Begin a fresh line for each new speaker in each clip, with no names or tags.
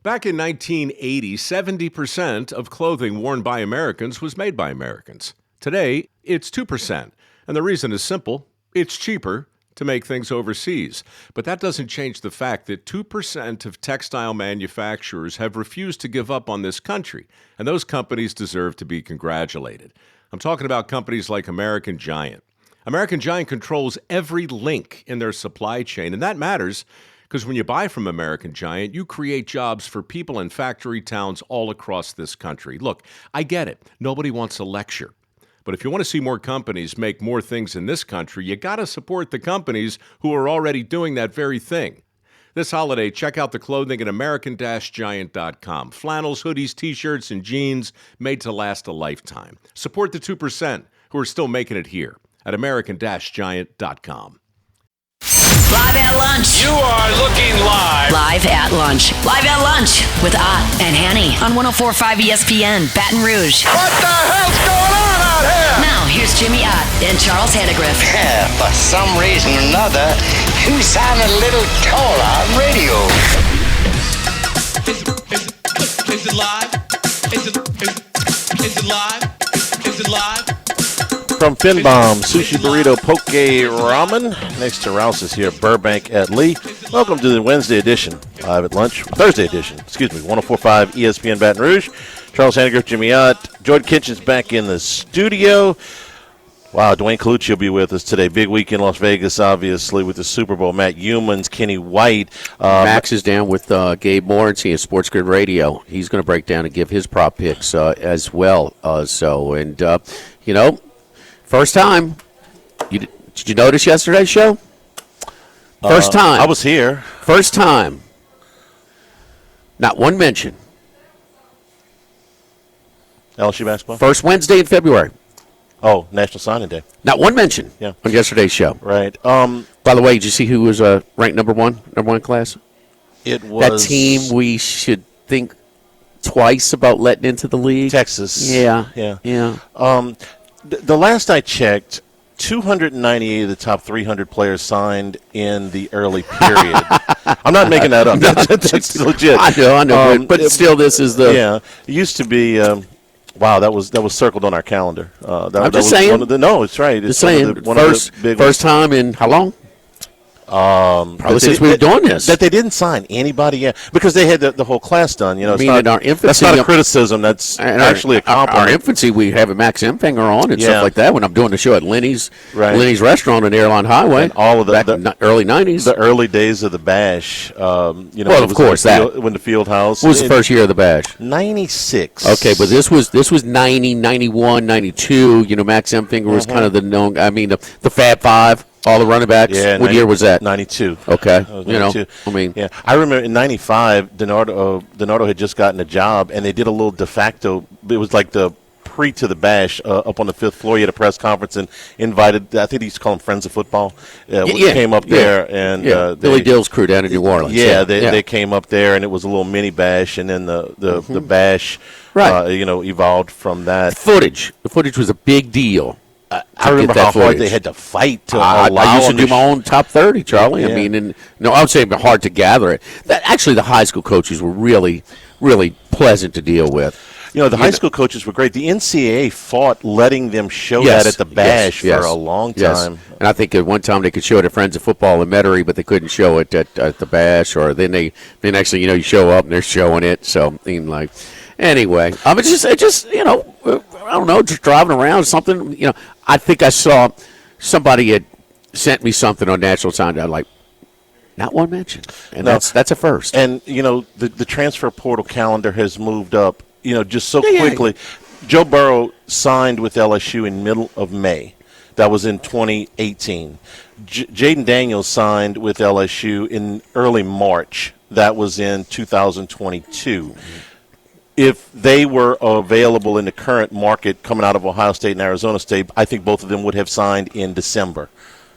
Back in 1980, 70% of clothing worn by Americans was made by Americans. Today, it's 2%. And the reason is simple. It's cheaper to make things overseas. But that doesn't change the fact that 2% of textile manufacturers have refused to give up on this country. And those companies deserve to be congratulated. I'm talking about companies like American Giant. American Giant controls every link in their supply chain, and that matters because when you buy from American Giant, you create jobs for people in factory towns all across this country. Look, I get it. Nobody wants a lecture. But if you want to see more companies make more things in this country, you got to support the companies who are already doing that very thing. This holiday, check out the clothing at American-Giant.com. Flannels, hoodies, T-shirts, and jeans made to last a lifetime. Support the 2% who are still making it here at American-Giant.com.
Live at lunch.
You are looking live.
Live at lunch. Live at lunch with Ott and Hanny on 104.5 ESPN, Baton Rouge.
What the hell's going on out here?
Now, here's Jimmy Ott and Charles Hannegriff.
Yeah, for some reason or another, you sound a little taller on radio.
Is it live? Is it live? Is it live?
From Finbomb, Sushi Burrito Poke Ramen, next to Rouse's here, Burbank at Lee. Welcome to the Wednesday edition, Live at Lunch, Thursday edition, 104.5 ESPN Baton Rouge. Charles Hannegriff, Jimmy Ott, Jordan Kitchen's back in the studio. Wow, Dwayne Colucci will be with us today. Big week in Las Vegas, obviously, with the Super Bowl. Matt Humans, Kenny White.
Max is down with Gabe Morency at Sports Grid Radio. He's going to break down and give his prop picks as well. First time. Did you notice yesterday's show? First time.
I was here.
First time. Not one mention.
LSU basketball?
First Wednesday in February.
Oh, National Signing Day.
Not one mention
on
yesterday's show.
Right.
By the way, did you see who was ranked number one class?
It was
that team we should think twice about letting into the league.
Texas.
Yeah.
The last I checked, 298 of the top 300 players signed in the early period. I'm not making that up. That's legit.
I know. But still, this is the.
Yeah. It used to be. Wow, that was circled on our calendar.
I'm just saying.
No, it's right. It's
just saying. First time in how long? Probably since we were doing this.
That they didn't sign anybody yet because they had the whole class done. You know,
in our infancy,
that's not a criticism. That's actually a compliment.
Our infancy, we have a Max Empfinger on and stuff like that when I'm doing the show at Lenny's Restaurant on Airline Highway.
And all of
the early 90s.
The early days of the Bash.
Well, of course,
when the field house.
What was the first year of the Bash?
96.
Okay, but this was 90, 91, 92. You know, Max Empfinger was kind of the known. I mean, the Fab Five. All the running backs.
Yeah,
what year was that?
92.
Okay.
92. I remember in 95, Donardo had just gotten a job, and they did a little de facto. It was like the pre to the Bash up on the fifth floor. He had a press conference and invited. I think he used to call them Friends of Football. Came up there and
Billy Dill's crew down in New Orleans.
They came up there, and it was a little mini Bash, and then the Bash, evolved from that.
The footage was a big deal.
I remember how hard they had to fight to allow.
I used to do my own top 30, Charlie. Yeah. I mean, I would say it was hard to gather it. Actually, the high school coaches were really, really pleasant to deal with.
The high school coaches were great. The NCAA fought letting them show that at the Bash for a long time.
Yes. And I think at one time they could show it at Friends of Football in Metairie, but they couldn't show it at the Bash. Or then actually, you show up and they're showing it. So, anyway, I don't know, just driving around something. I think I saw somebody had sent me something on National Sign Day. I'm like, not one mention, and that's a first.
And the transfer portal calendar has moved up, just so quickly. Yeah. Joe Burrow signed with LSU in middle of May. That was in 2018. Jaden Daniels signed with LSU in early March. That was in 2022. Mm-hmm. If they were available in the current market coming out of Ohio State and Arizona State, I think both of them would have signed in December.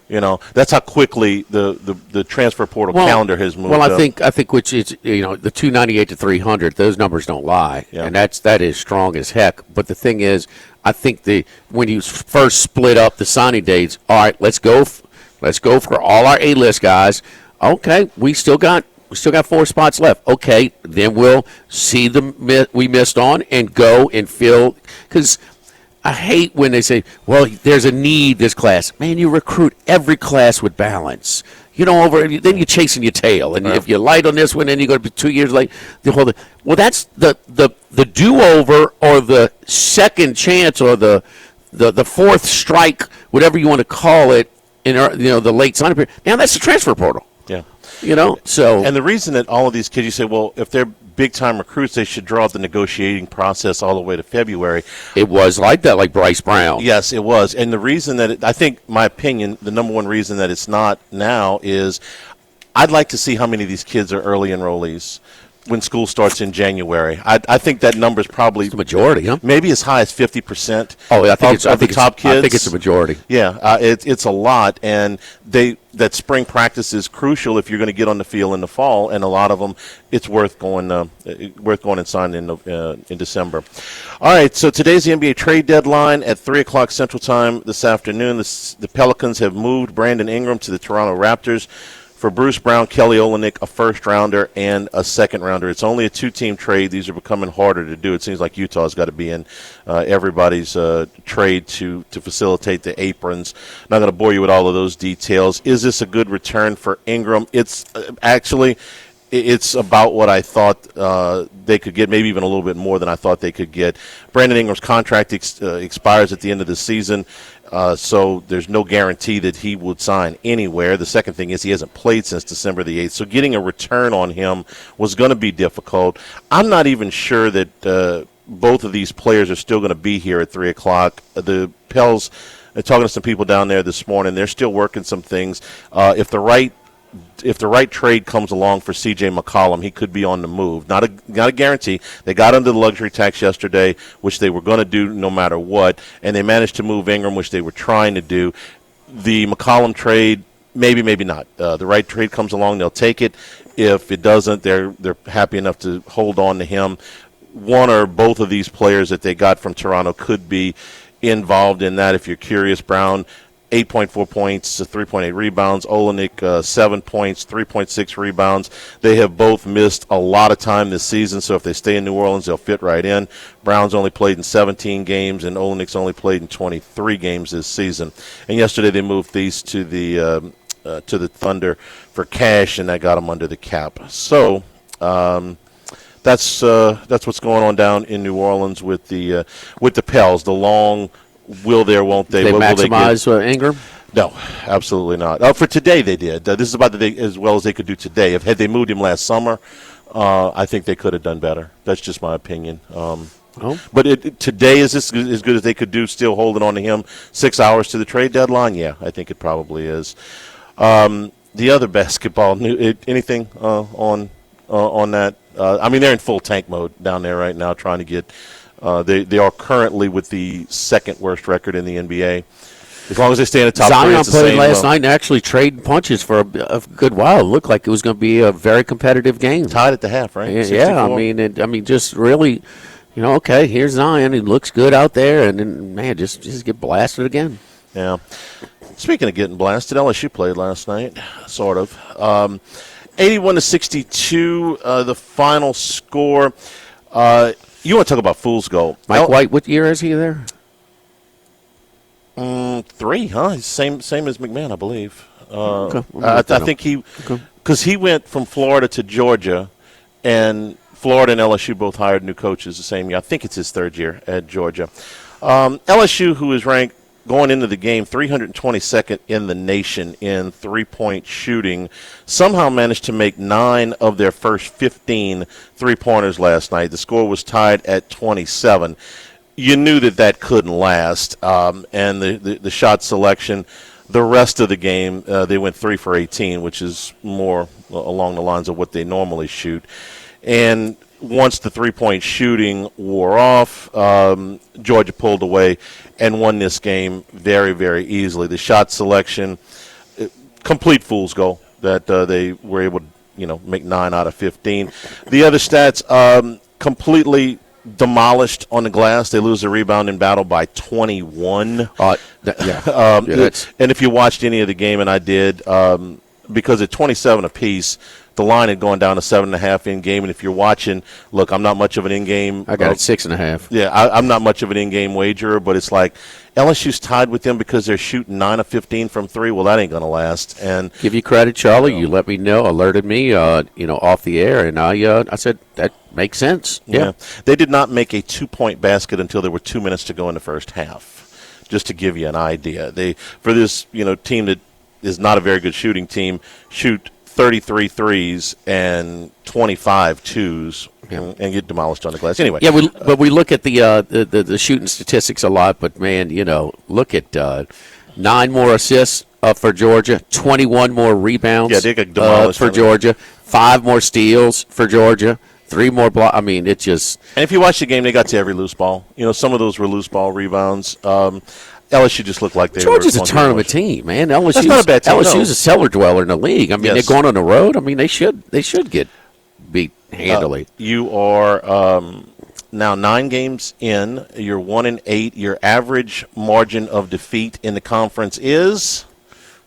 That's how quickly the transfer portal calendar has moved.
Well, I think which is the 298 to 300, those numbers don't lie, and that is strong as heck. But the thing is, I think when you first split up the signing dates, all right, let's go for all our A-list guys. Okay, we still got we still got 4 spots left. Okay, then we'll see we missed on and go and fill. Because I hate when they say, well, there's a need this class. Man, you recruit every class with balance. Then you're chasing your tail. And if you're light on this one, then you go to 2 years late. Well, that's the do-over or the second chance or the fourth strike, whatever you want to call it, in the late signing period. Now that's the transfer portal.
Yeah.
So.
And the reason that all of these kids, you say, well, if they're big-time recruits, they should draw out the negotiating process all the way to February.
It was like that, like Bryce Brown.
Yes, it was. And the reason that I think, my opinion, the number one reason that it's not now is I'd like to see how many of these kids are early enrollees when school starts in January. I think that number is probably
it's the majority, huh?
Maybe as high as 50%.
Oh, I think
of the top kids.
I think it's a majority.
Yeah, it's a lot, and that spring practice is crucial if you're going to get on the field in the fall, and a lot of them it's worth going and signing in December. All right, so today's the NBA trade deadline at 3:00 Central Time this afternoon. The Pelicans have moved Brandon Ingram to the Toronto Raptors for Bruce Brown, Kelly Olynyk, a first-rounder, and a second-rounder. It's only a 2-team trade. These are becoming harder to do. It seems like Utah's got to be in everybody's trade to facilitate the aprons. I'm not going to bore you with all of those details. Is this a good return for Ingram? It's it's about what I thought they could get, maybe even a little bit more than I thought they could get. Brandon Ingram's contract expires at the end of the season. So there's no guarantee that he would sign anywhere. The second thing is he hasn't played since December the 8th, so getting a return on him was going to be difficult. I'm not even sure that both of these players are still going to be here at 3 o'clock. The Pels, talking to some people down there this morning, they're still working some things. If the right trade comes along for C.J. McCollum, he could be on the move. Not a guarantee. They got under the luxury tax yesterday, which they were going to do no matter what, and they managed to move Ingram, which they were trying to do. The McCollum trade, maybe not. The right trade comes along, they'll take it. If it doesn't, they're happy enough to hold on to him. One or both of these players that they got from Toronto could be involved in that. If you're curious, Brown, 8.4 points, 3.8 rebounds. Olynyk, 7 points, 3.6 rebounds. They have both missed a lot of time this season, so if they stay in New Orleans, they'll fit right in. Brown's only played in 17 games, and Olynyk's only played in 23 games this season. And yesterday they moved these to the Thunder for cash, and that got them under the cap. So that's what's going on down in New Orleans with the Pels. The long will there, won't they?
They
what
maximize
will they get?
Ingram?
No, absolutely not. For today they did. This is about as well as they could do today. Had they moved him last summer, I think they could have done better. That's just my opinion. But today is this as good as they could do, still holding on to him 6 hours to the trade deadline? Yeah, I think it probably is. The other basketball, anything on that? I mean, they're in full tank mode down there right now, trying to get. They are currently with the second worst record in the NBA. As long as they stay in the top three,
Zion
it's the
played
same.
last night and actually trading punches for a good while. It looked like it was going to be a very competitive game.
Tied at the half, right?
Yeah,
64.
I mean, just really, okay, here's Zion. He looks good out there, and then, man, just get blasted again.
Yeah. Speaking of getting blasted, LSU played last night, sort of. 81-62, the final score. You want to talk about fool's gold.
Mike White, what year is he there?
3, huh? Same as McMahon, I believe.
Okay.
I think because he went from Florida to Georgia, and Florida and LSU both hired new coaches the same year. I think it's his third year at Georgia. LSU, who is ranked going into the game 322nd in the nation in three-point shooting, somehow managed to make 9 of their first 15 three-pointers last night. The score was tied at 27. You knew that couldn't last, and the shot selection, the rest of the game, they went 3 for 18, which is more along the lines of what they normally shoot. And once the three-point shooting wore off, Georgia pulled away and won this game very, very easily. The shot selection, complete fool's goal that they were able to make 9 out of 15. The other stats, completely demolished on the glass. They lose the rebounding battle by 21.
And
if you watched any of the game, and I did, because at 27 apiece, the line had gone down to 7.5 in game. And if you're watching, look, I'm not much of an in game.
I got it 6.5.
Yeah, I'm not much of an in game wagerer, but it's like LSU's tied with them because they're shooting 9 of 15 from 3. Well, that ain't going to last. And
Give you credit, Charlie. You let me know, alerted me, off the air, and I said that makes sense. Yeah.
They did not make a 2-point basket until there were 2 minutes to go in the first half, just to give you an idea. They, for this team that is not a very good shooting team, shoot 33 threes and 25 twos and get demolished on the glass. Anyway.
Yeah, but we look at the shooting statistics a lot, but, man, look at 9 more assists for Georgia, 21 more rebounds
they got demolished
for Georgia, 5 more steals for Georgia, 3 more blocks. I mean, it just –
And if you watch the game, they got to every loose ball. Some of those were loose ball rebounds. LSU just looked like they
Georgia's
were
a tournament team, man. LSU's,
That's not a bad team,
LSU's a cellar dweller in the league. I mean, they're going on the road. I mean, they should get beat handily.
You are now 9 games in. You're 1-8. Your average margin of defeat in the conference is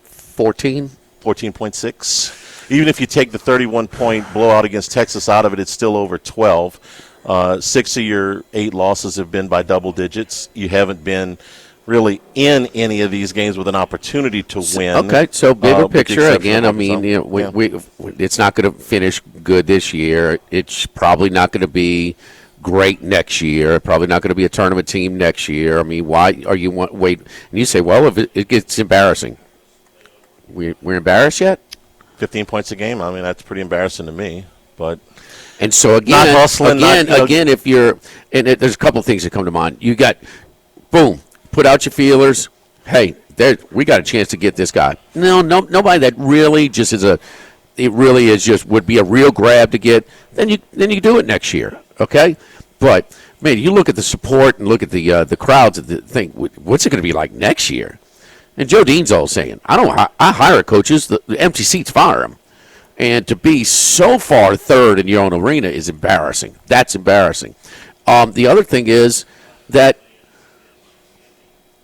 14.6. Even if you take the 31-point blowout against Texas out of it, it's still over 12. 6 of your 8 losses have been by double digits. You haven't been really in any of these games with an opportunity to win.
Okay, so bigger picture again. I mean, it's not going to finish good this year. It's probably not going to be great next year. Probably not going to be a tournament team next year. I mean, why are you wait? And you say, well, if it gets embarrassing, we're embarrassed yet?
15 points a game. I mean, that's pretty embarrassing to me. But
and so again, if you're and there's a couple of things that come to mind. You got boom. Put out your feelers. Hey, we got a chance to get this guy. No, nobody that really just is would be a real grab to get. Then you do it next year, okay? But man, you look at the support and look at the crowds and think, what's it going to be like next year? And Joe Dean's all saying, I hire coaches. The empty seats fire them, and to be so far third in your own arena is embarrassing. That's embarrassing. The other thing is that.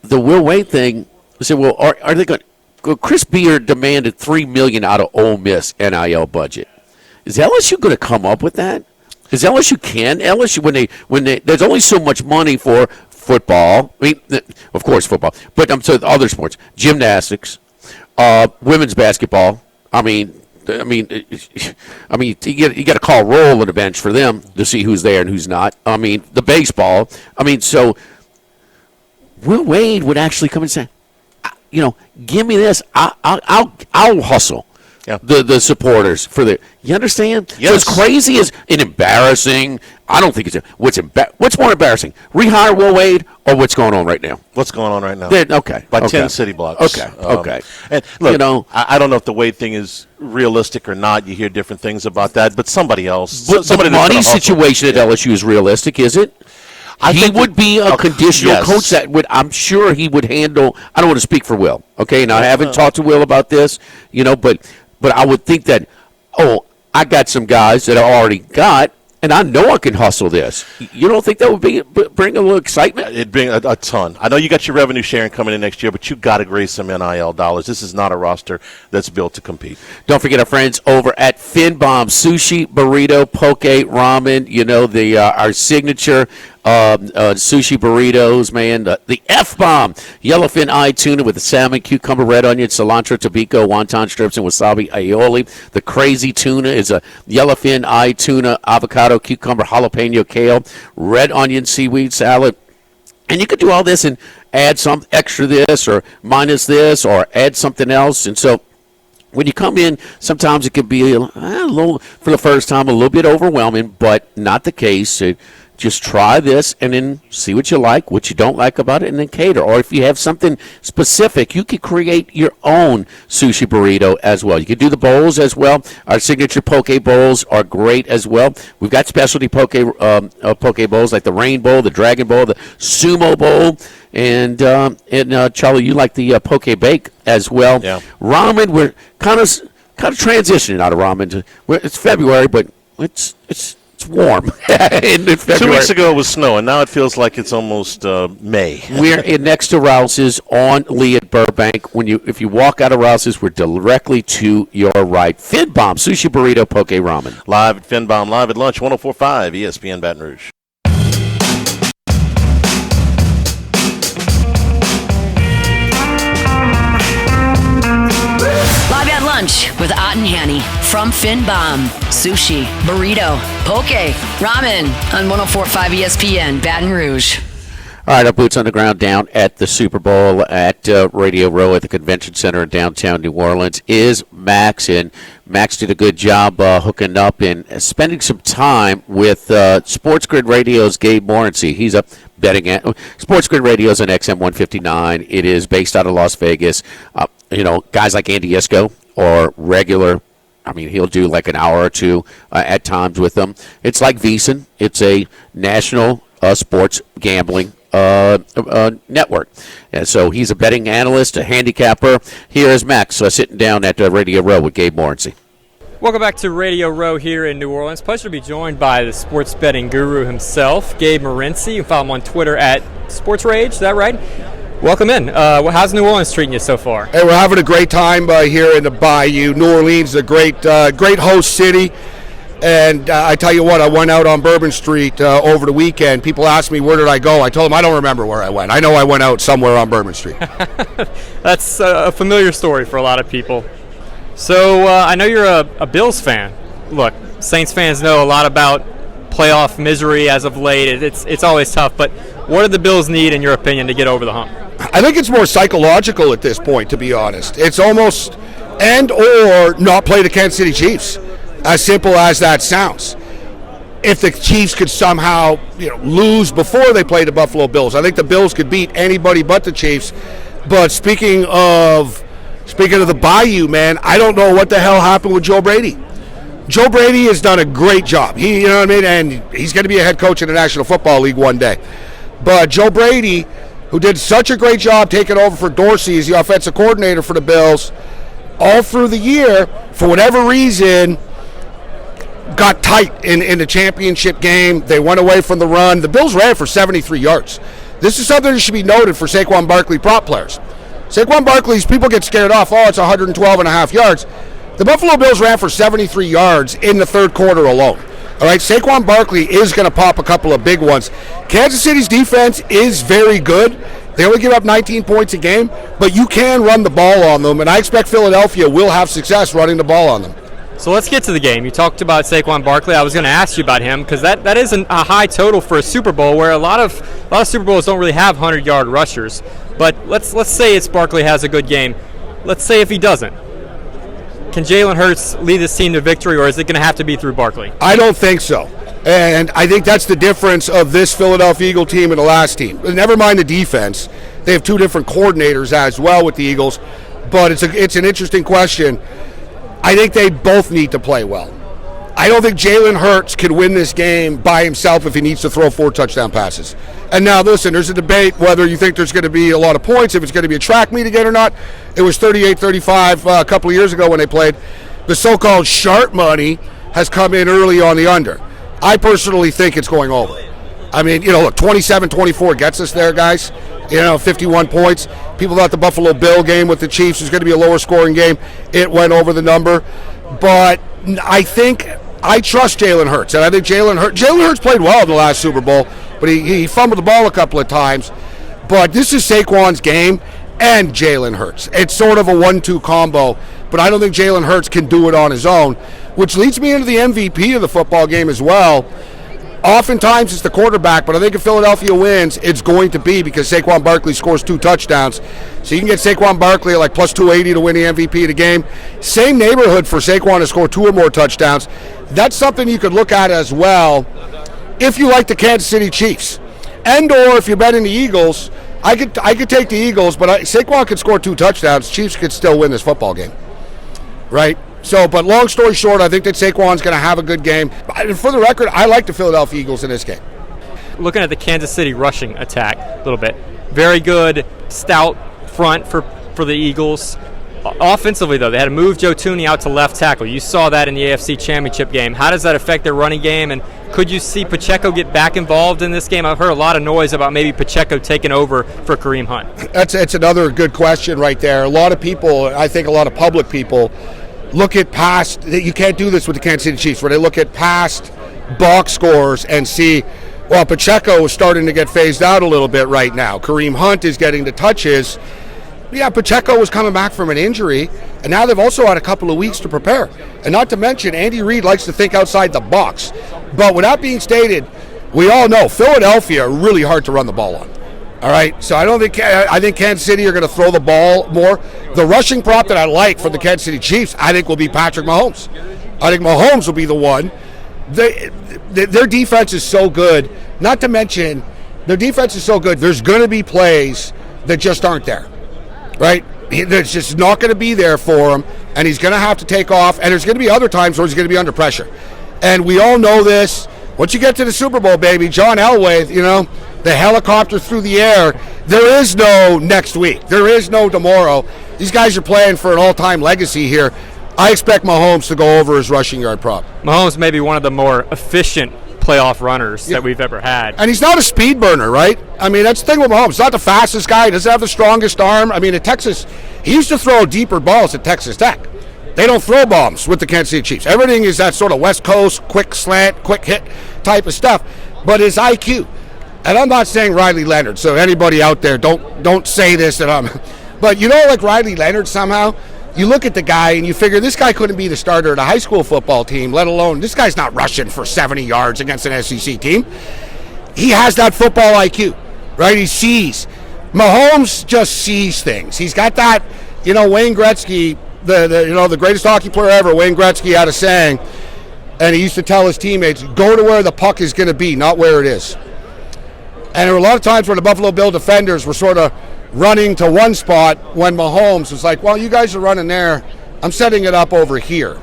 The Will Wade thing, I said, well, are they going to – Chris Beard demanded $3 million out of Ole Miss NIL budget. Is LSU going to come up with that? Is LSU when they there's only so much money for football. I mean, of course football, but I'm sorry, other sports, gymnastics, women's basketball. I mean, you got to call roll on the bench for them to see who's there and who's not. I mean, the baseball. I mean, so – Will Wade would actually come and say, give me this. I'll hustle. Yeah. The supporters for the. You understand?
Yes.
So as crazy as and embarrassing. I don't think it's what's more embarrassing, rehire Will Wade or what's going on right now?
What's going on right now?
Okay.
By 10 city blocks.
Okay.
And look, I don't know if the Wade thing is realistic or not. You hear different things about that, but somebody else.
But the money situation at LSU is realistic, is it? He would be a conditional coach that would, I'm sure he would handle. I don't want to speak for Will, okay? Now, I haven't talked to Will about this, but I would think that, I got some guys that I already got, and I know I can hustle this. You don't think that would bring a little excitement?
It'd bring a ton. I know you got your revenue sharing coming in next year, but you got to raise some NIL dollars. This is not a roster that's built to compete.
Don't forget our friends over at Finbomb Sushi, Burrito, Poke, Ramen. Our signature sushi burritos, man. The F-bomb, yellowfin eye tuna with the salmon, cucumber, red onion, cilantro, tobacco, wonton strips, and wasabi aioli. The crazy tuna is a yellowfin eye tuna, avocado, cucumber, jalapeno, kale, red onion, seaweed salad. And you could do all this and add some extra this or minus this or add something else. And so when you come in, sometimes it can be a little, for the first time, a little bit overwhelming, but not the case. Just try this and then see what you like, what you don't like about it, and then cater. Or if you have something specific, you can create your own sushi burrito as well. You can do the bowls as well. Our signature poke bowls are great as well. We've got specialty poke bowls like the Rain Bowl, the Dragon Bowl, the Sumo Bowl, and Charlie, you like the poke bake as well.
Yeah.
Ramen, we're kind of transitioning out of ramen. It's February, but it's It's warm. in February.
2 weeks ago it was snowing. Now it feels like it's almost May.
We're in next to Rouse's on Lee at Burbank. If you walk out of Rouse's, we're directly to your right. Finbomb, sushi burrito, poke ramen.
Live at Finbomb, live at lunch, 104.5 ESPN Baton Rouge.
Live at lunch with Ott and Hanny from Finbomb. Sushi, burrito, poke, ramen on 104.5 ESPN Baton Rouge.
All right, our boots on the ground down at the Super Bowl at Radio Row at the Convention Center in downtown New Orleans is Max. And Max did a good job hooking up and spending some time with Sports Grid Radio's Gabe Morency. He's a betting at Sports Grid Radio's on XM 159. It is based out of Las Vegas. Guys like Andy Iskoe or regular. I mean, he'll do like an hour or two at times with them. It's like VEASAN. It's a national sports gambling network. And so he's a betting analyst, a handicapper. Here is Max sitting down at Radio Row with Gabe Morency.
Welcome back to Radio Row here in New Orleans. Pleasure to be joined by the sports betting guru himself, Gabe Morency. You can follow him on Twitter at Sports Rage. Is that right? Welcome in. How's New Orleans treating you so far?
Hey, we're having a great time here in the Bayou. New Orleans is a great host city. And I tell you what, I went out on Bourbon Street over the weekend. People asked me, where did I go? I told them I don't remember where I went. I know I went out somewhere on Bourbon Street.
That's a familiar story for a lot of people. So I know you're a Bills fan. Look, Saints fans know a lot about playoff misery as of late. It's always tough. But what do the Bills need, in your opinion, to get over the hump?
I think it's more psychological at this point, to be honest. It's almost or not play the Kansas City Chiefs. As simple as that sounds. If the Chiefs could somehow, lose before they play the Buffalo Bills, I think the Bills could beat anybody but the Chiefs. But speaking of the Bayou, man, I don't know what the hell happened with Joe Brady. Joe Brady has done a great job. And he's going to be a head coach in the National Football League one day. But Joe Brady, who did such a great job taking over for Dorsey as the offensive coordinator for the Bills, all through the year, for whatever reason, got tight in the championship game. They went away from the run. The Bills ran for 73 yards. This is something that should be noted for Saquon Barkley prop players. Saquon Barkley's, people get scared off, it's 112 and a half yards. The Buffalo Bills ran for 73 yards in the third quarter alone. All right, Saquon Barkley is going to pop a couple of big ones. Kansas City's defense is very good. They only give up 19 points a game, but you can run the ball on them, and I expect Philadelphia will have success running the ball on them.
So let's get to the game. You talked about Saquon Barkley. I was going to ask you about him because that is a high total for a Super Bowl, where a lot of Super Bowls don't really have 100-yard rushers. But let's say it's Barkley has a good game. Let's say if he doesn't. Can Jalen Hurts lead this team to victory, or is it going to have to be through Barkley?
I don't think so. And I think that's the difference of this Philadelphia Eagle team and the last team. Never mind the defense. They have two different coordinators as well with the Eagles. But it's an interesting question. I think they both need to play well. I don't think Jalen Hurts can win this game by himself if he needs to throw 4 touchdown passes. And now, listen, there's a debate whether you think there's going to be a lot of points, if it's going to be a track meet again or not. It was 38-35 a couple of years ago when they played. The so-called sharp money has come in early on the under. I personally think it's going over. I mean, look, 27-24 gets us there, guys. 51 points. People thought the Buffalo Bill game with the Chiefs was going to be a lower scoring game. It went over the number. But I trust Jalen Hurts. And I think Jalen Hurts played well in the last Super Bowl, but he fumbled the ball a couple of times. But this is Saquon's game and Jalen Hurts. It's sort of a 1-2 combo, but I don't think Jalen Hurts can do it on his own, which leads me into the MVP of the football game as well. Oftentimes it's the quarterback, but I think if Philadelphia wins, it's going to be because Saquon Barkley scores 2 touchdowns. So you can get Saquon Barkley at like plus 280 to win the MVP of the game. Same neighborhood for Saquon to score 2 or more touchdowns. That's something you could look at as well if you like the Kansas City Chiefs. And or if you're betting the Eagles, I could take the Eagles, but Saquon could score 2 touchdowns. Chiefs could still win this football game. Right? So, but long story short, I think that Saquon's going to have a good game. For the record, I like the Philadelphia Eagles in this game.
Looking at the Kansas City rushing attack a little bit, very good, stout front for the Eagles. Offensively, though, they had to move Joe Tooney out to left tackle. You saw that in the AFC Championship game. How does that affect their running game, and Could you see Pacheco get back involved in this game? I've heard a lot of noise about maybe Pacheco taking over for Kareem Hunt.
That's another good question right there. A lot of people, I think a lot of public people, look at past, you can't do this with the Kansas City Chiefs, where they look at past box scores and see, well, Pacheco is starting to get phased out a little bit right now. Kareem Hunt is getting the touches. Yeah, Pacheco was coming back from an injury, and now they've also had a couple of weeks to prepare. And not to mention, Andy Reid likes to think outside the box. But with that being stated, we all know Philadelphia are really hard to run the ball on. All right, so I think Kansas City are going to throw the ball more. The rushing prop that I like for the Kansas City Chiefs, I think will be Patrick Mahomes. I think Mahomes will be the one. Their defense is so good. Not to mention, their defense is so good. There's going to be plays that just aren't there, right? There's just not going to be there for him, and he's going to have to take off. And there's going to be other times where he's going to be under pressure. And we all know this. Once you get to the Super Bowl, baby, John Elway, the helicopter through the air, there is no next week. There is no tomorrow. These guys are playing for an all-time legacy here. I expect Mahomes to go over his rushing yard prop.
Mahomes may be one of the more efficient playoff runners that we've ever had.
And he's not a speed burner, right? I mean, that's the thing with Mahomes. He's not the fastest guy. He doesn't have the strongest arm. I mean, at Texas, he used to throw deeper balls at Texas Tech. They don't throw bombs with the Kansas City Chiefs. Everything is that sort of West Coast, quick slant, quick hit type of stuff. But his IQ, and I'm not saying Riley Leonard, so anybody out there, don't say this that I'm. But like Riley Leonard somehow, you look at the guy and you figure this guy couldn't be the starter at a high school football team, let alone this guy's not rushing for 70 yards against an SEC team. He has that football IQ, right? He sees. Mahomes just sees things. He's got that, Wayne Gretzky, the greatest hockey player ever, Wayne Gretzky had a saying, and he used to tell his teammates, go to where the puck is going to be, not where it is. And there were a lot of times where the Buffalo Bill defenders were sort of running to one spot when Mahomes was like, well, you guys are running there. I'm setting it up over here.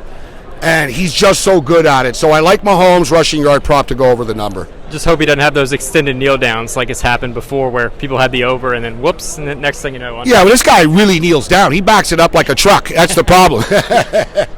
And he's just so good at it. So I like Mahomes' rushing yard prop to go over the number.
Just hope he doesn't have those extended kneel downs like it's happened before where people had the over and then whoops, and the next thing you know.
Yeah, well, this guy really kneels down. He backs it up like a truck. That's the problem.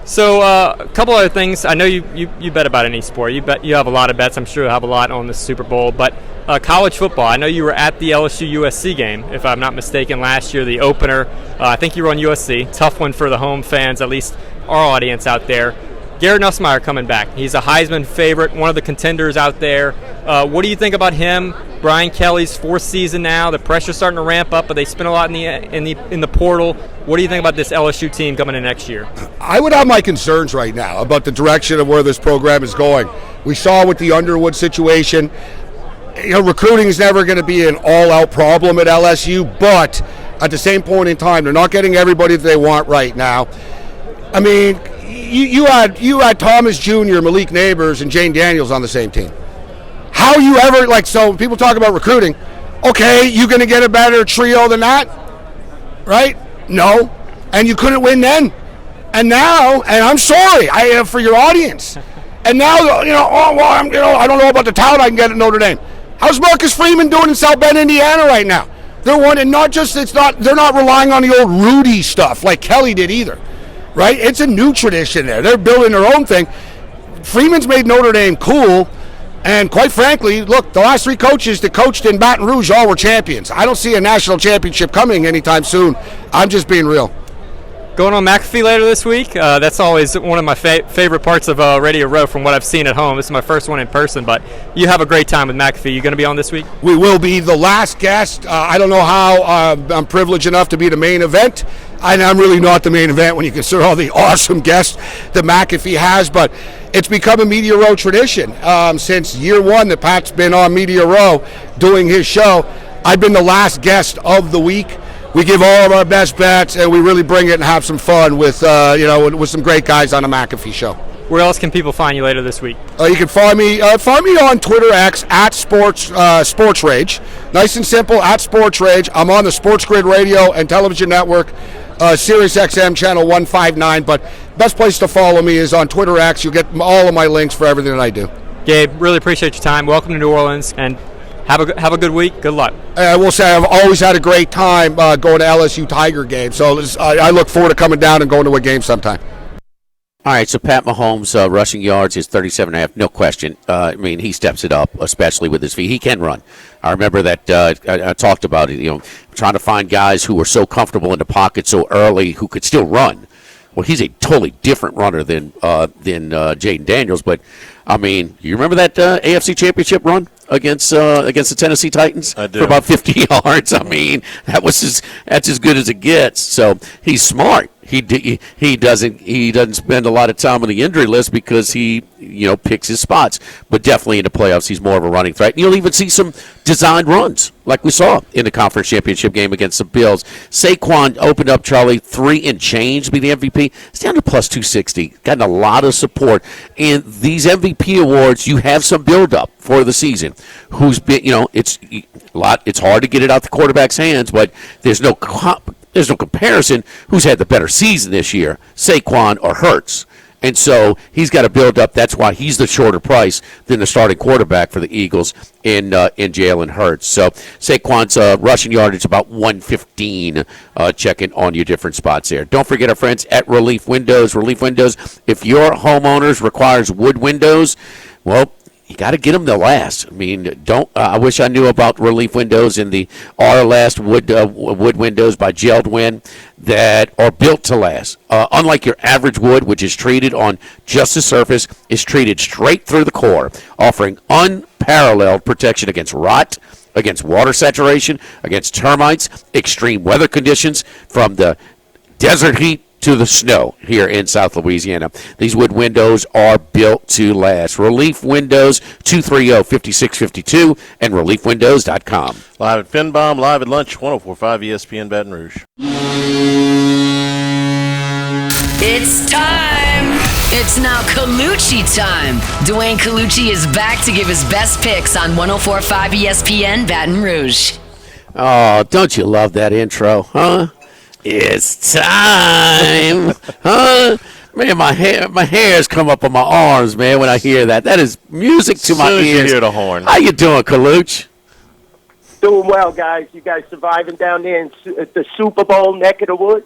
So a couple other things. I know you bet about any sport. You have a lot of bets. I'm sure you'll have a lot on the Super Bowl. But college football, I know you were at the LSU-USC game, if I'm not mistaken, last year, the opener. I think you were on USC. Tough one for the home fans, at least our audience out there. Garrett Nussmeier coming back. He's a Heisman favorite, one of the contenders out there. What do you think about him? Brian Kelly's fourth season now. The pressure's starting to ramp up, but they spent a lot in the portal. What do you think about this LSU team coming in next year?
I would have my concerns right now about the direction of where this program is going. We saw with the Underwood situation, recruiting is never going to be an all-out problem at LSU, but at the same point in time, they're not getting everybody that they want right now. I mean, you had Thomas Jr., Malik Neighbors, and Jane Daniels on the same team. How you ever, so people talk about recruiting. Okay, you going to get a better trio than that? Right? No. And you couldn't win then. And now, and I'm sorry, for your audience. And now, I don't know about the talent I can get at Notre Dame. How's Marcus Freeman doing in South Bend, Indiana right now? They're one, and they're not relying on the old Rudy stuff like Kelly did either. Right? It's a new tradition there. They're building their own thing. Freeman's made Notre Dame cool, and quite frankly, look, the last three coaches that coached in Baton Rouge all were champions. I don't see a national championship coming anytime soon. I'm just being real.
Going on McAfee later this week. That's always one of my favorite parts of Radio Row from what I've seen at home. This is my first one in person, but you have a great time with McAfee. You going to be on this week?
We will be the last guest. I don't know how I'm privileged enough to be the main event. I'm really not the main event when you consider all the awesome guests that McAfee has, but it's become a Media Row tradition. Since year one that Pat's been on Media Row doing his show, I've been the last guest of the week. We give all of our best bets, and we really bring it and have some fun with some great guys on the McAfee show.
Where else can people find you later this week?
You can find me on Twitter X at Sports Rage. Nice and simple, at Sports Rage. I'm on the Sports Grid Radio and Television Network, Sirius XM channel 159. But best place to follow me is on Twitter X. You'll get all of my links for everything that I do.
Gabe, really appreciate your time. Welcome to New Orleans, and have a good week. Good luck.
I will say I've always had a great time going to LSU Tiger games. So I look forward to coming down and going to a game sometime.
All right, so Pat Mahomes' rushing yards is 37.5, no question. I mean, he steps it up, especially with his feet. He can run. I remember that I talked about it, trying to find guys who were so comfortable in the pocket so early who could still run. Well, he's a totally different runner than Jaden Daniels. But, I mean, you remember that AFC Championship run against the Tennessee Titans?
I do.
For about 50 yards? I mean, that's as good as it gets. So he's smart. He doesn't spend a lot of time on the injury list because he picks his spots. But definitely in the playoffs, he's more of a running threat. And you'll even see some designed runs like we saw in the conference championship game against the Bills. Saquon opened up, Charlie, 3 and change to be the MVP. It's down to plus 260. Gotten a lot of support. And these MVP awards, you have some build-up for the season. Who's been, it's hard to get it out the quarterback's hands, but there's no comparison who's had the better season this year, Saquon or Hurts. And so he's got to build up. That's why he's the shorter price than the starting quarterback for the Eagles in Jalen Hurts. So Saquon's rushing yardage about 115. Checking on your different spots there. Don't forget our friends at Relief Windows. Relief Windows, if your homeowners requires wood windows, well, you got to get them to last. I mean, I wish I knew about Relief Windows and the R-Last wood windows by Geldwin that are built to last. Unlike your average wood, which is treated on just the surface, is treated straight through the core, offering unparalleled protection against rot, against water saturation, against termites, extreme weather conditions, from the desert heat to the snow here in South Louisiana. These wood windows are built to last. Relief Windows, 230-5652 and reliefwindows.com.
Live at FinBomb, live at lunch, 104.5 ESPN Baton Rouge.
It's time. It's now Colucci time. Dwayne Colucci is back to give his best picks on 104.5 ESPN Baton Rouge.
Oh, don't you love that intro, huh? It's time, huh? Man, my hairs come up on my arms, man, when I hear that. That is music to my ears.
You hear the horn.
How you doing, Kaluch?
Doing well, guys. You guys surviving down there in the Super Bowl neck of the woods?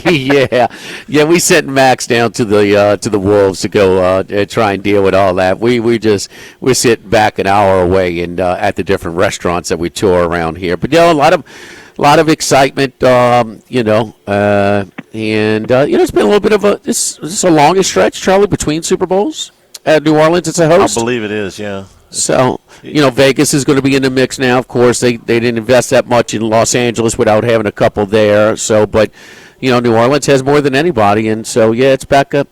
yeah. We sent Max down to the Wolves to go try and deal with all that. We're sitting back an hour away and at the different restaurants that we tour around here. But a lot of excitement, and it's been a little bit of this is the longest stretch, Charlie, between Super Bowls at New Orleans. It's a host.
I believe it is, yeah.
So, Vegas is going to be in the mix now. Of course, they didn't invest that much in Los Angeles without having a couple there. So, but New Orleans has more than anybody, and so it's back up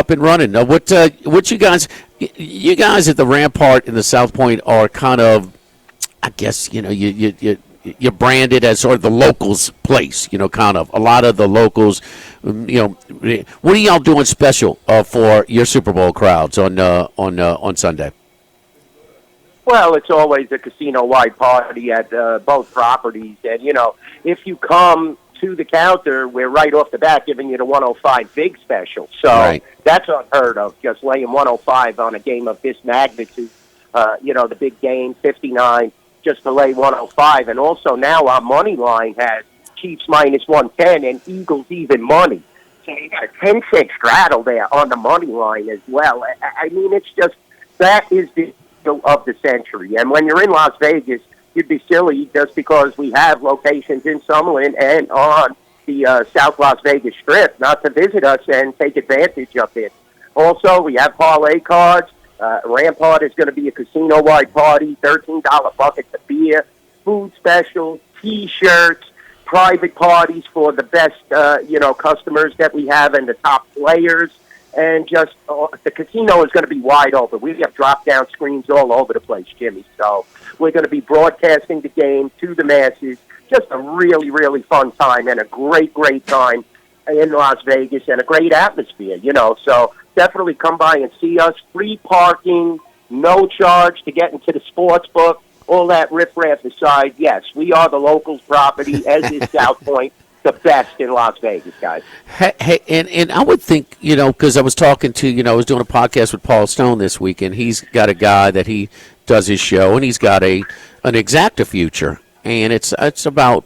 and running. Now, what you guys at the Rampart in the South Point are kind of, I guess you're branded as sort of the locals place, kind of. A lot of the locals, what are y'all doing special for your Super Bowl crowds on Sunday?
Well, it's always a casino-wide party at both properties. And, if you come to the counter, we're right off the bat giving you the 105 big special. So That's unheard of, just laying 105 on a game of this magnitude. The big game, 59. Just to lay 105. And also now our money line has Chiefs minus 110 and Eagles even money. So you got a 10-cent straddle there on the money line as well. I mean, it's just, that is the deal of the century. And when you're in Las Vegas, you'd be silly just because we have locations in Summerlin and on the South Las Vegas Strip not to visit us and take advantage of it. Also, we have parlay cards. Rampart is going to be a casino-wide party, $13 buckets of beer, food specials, T-shirts, private parties for the best, customers that we have and the top players. And just the casino is going to be wide open. We have drop-down screens all over the place, Jimmy. So we're going to be broadcasting the game to the masses. Just a really, really fun time and a great, great time in Las Vegas and a great atmosphere, So definitely come by and see us. Free parking, no charge to get into the sports book, all that riffraff aside. Yes, we are the locals' property, as is South Point, the best in Las Vegas, guys.
Hey, and I would think, because I was talking to, I was doing a podcast with Paul Stone this week, and he's got a guy that he does his show, and he's got an Exacta future, and it's about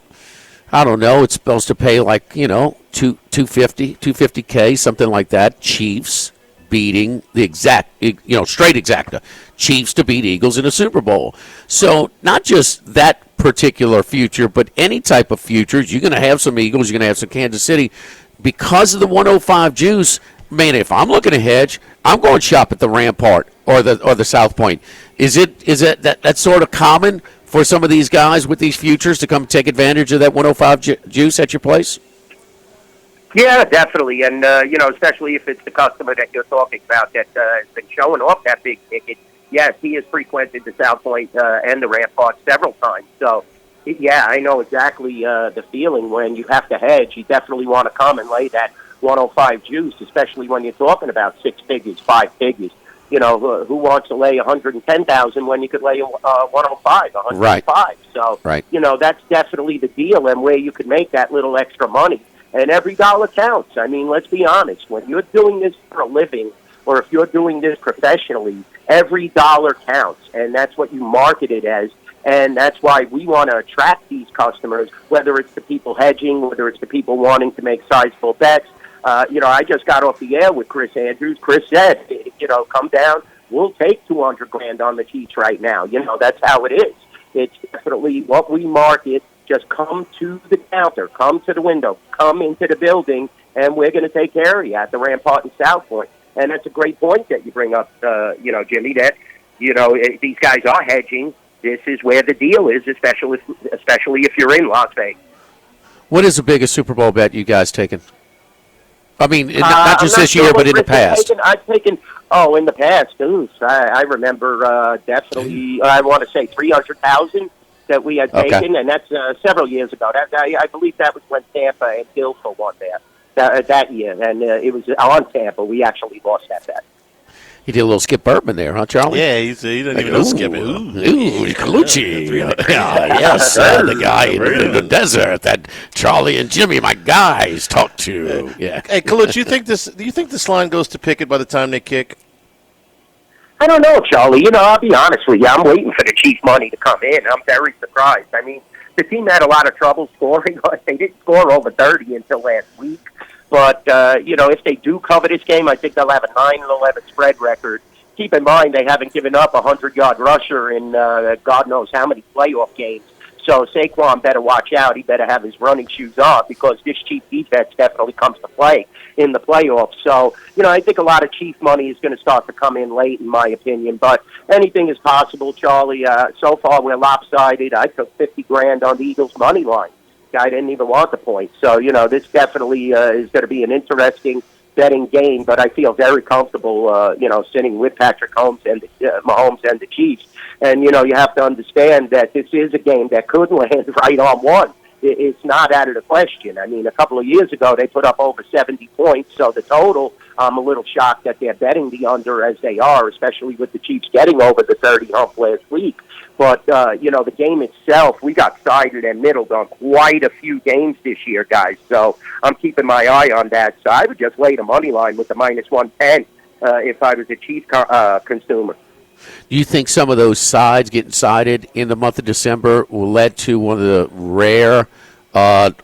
I don't know. It's supposed to pay like, 250K, something like that. Chiefs beating the straight exacta. Chiefs to beat Eagles in a Super Bowl. So not just that particular future, but any type of futures. You're going to have some Eagles. You're going to have some Kansas City. Because of the 105 juice, man, if I'm looking to hedge, I'm going shop at the Rampart or the South Point. Is it that sort of common for some of these guys with these futures to come take advantage of that 105 juice at your place?
Yeah, definitely, and especially if it's the customer that you're talking about that has been showing off that big ticket. Yes, he has frequented the South Point and the Rampart several times. So, yeah, I know exactly the feeling when you have to hedge. You definitely want to come and lay that 105 juice, especially when you're talking about 6 figures, 5 figures. Who wants to lay 110,000 when you could lay 105, 105?
Right.
So,
right.
That's definitely the deal, and where you could make that little extra money. And every dollar counts. I mean, let's be honest. When you're doing this for a living, or if you're doing this professionally, every dollar counts, and that's what you market it as. And that's why we want to attract these customers, whether it's the people hedging, whether it's the people wanting to make sizable bets. I just got off the air with Chris Andrews. Chris said, come down. We'll take $200,000 on the Chiefs right now. That's how it is. It's definitely what we market. Just come to the counter, come to the window, come into the building, and we're going to take care of you at the Rampart and South Point. And that's a great point that you bring up, Jimmy, that, these guys are hedging. This is where the deal is, especially if you're in Las Vegas.
What is the biggest Super Bowl bet you guys taken? I mean, not just this year, but in the past.
I've taken, in the past, I remember definitely, I want to say 300,000 that we had taken, and that's several years ago. I believe that was when Tampa and Guilford won that year, and it was on Tampa. We actually lost that bet.
He did a little Skip Burtman there, huh, Charlie?
Yeah, he didn't even know Skip.
Ooh, Colucci. Yes, the guy in the desert that Charlie and Jimmy, my guys, talk to. Yeah.
Hey, Colucci, do you think this line goes to Pickett by the time they kick?
I don't know, Charlie. I'll be honest with you. I'm waiting for the Chiefs money to come in. I'm very surprised. I mean, the team had a lot of trouble scoring. They didn't score over 30 until last week. But, if they do cover this game, I think they'll have a 9-11 spread record. Keep in mind, they haven't given up a 100-yard rusher in God knows how many playoff games. So Saquon better watch out. He better have his running shoes on because this Chief defense definitely comes to play in the playoffs. So, I think a lot of Chief money is going to start to come in late, in my opinion. But anything is possible, Charlie. So far, we're lopsided. I took $50,000 on the Eagles' money line. Guy didn't even want the point. So, this definitely is going to be an interesting betting game, but I feel very comfortable, sitting with Patrick Mahomes and the Chiefs. And, you have to understand that this is a game that could land right on one. It's not out of the question. I mean, a couple of years ago, they put up over 70 points, so the total, I'm a little shocked that they're betting the under as they are, especially with the Chiefs getting over the 30 hump last week. But, the game itself, we got sided and middled on quite a few games this year, guys. So I'm keeping my eye on that. So I would just lay the money line with the minus 110 if I was a Chiefs consumer.
Do you think some of those sides getting sided in the month of December will lead to one of the rare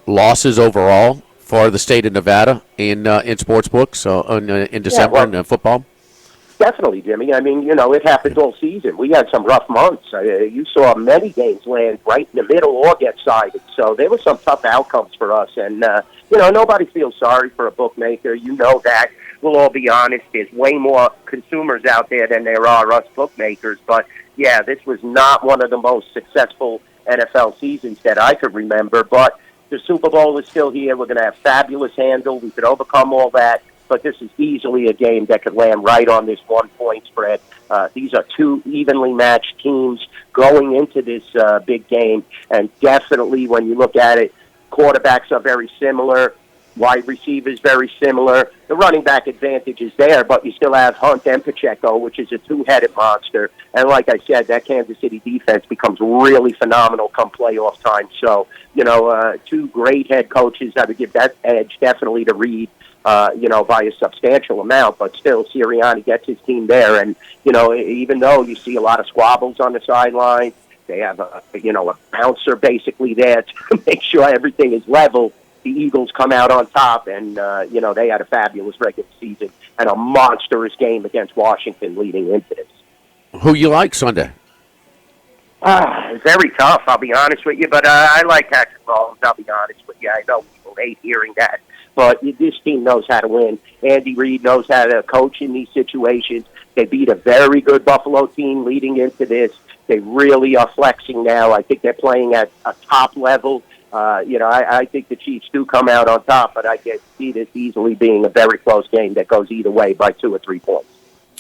losses overall for the state of Nevada in sports books in December in football?
Definitely, Jimmy. I mean, it happens all season. We had some rough months. You saw many games land right in the middle or get sided. So there were some tough outcomes for us. And, nobody feels sorry for a bookmaker. You know that. We'll all be honest. There's way more consumers out there than there are us bookmakers. But, yeah, this was not one of the most successful NFL seasons that I could remember. But the Super Bowl is still here. We're going to have fabulous handle. We could overcome all that. But this is easily a game that could land right on this 1-point spread. These are two evenly matched teams going into this big game. And definitely when you look at it, quarterbacks are very similar. Wide receivers very similar. The running back advantage is there, but you still have Hunt and Pacheco, which is a two-headed monster. And like I said, that Kansas City defense becomes really phenomenal come playoff time. So, two great head coaches. I would give that edge definitely to Reed. By a substantial amount, but still Sirianni gets his team there. And, even though you see a lot of squabbles on the sideline, They have a bouncer basically there to make sure everything is level. The Eagles come out on top, and they had a fabulous regular season and a monstrous game against Washington leading into this.
Who you like Sunday?
Very tough, I'll be honest with you, but I like Patrick Mahomes, I'll be honest with you. I know people hate hearing that, but this team knows how to win. Andy Reid knows how to coach in these situations. They beat a very good Buffalo team leading into this. They really are flexing now. I think they're playing at a top level. I think the Chiefs do come out on top, but I can see this easily being a very close game that goes either way by 2 or 3 points.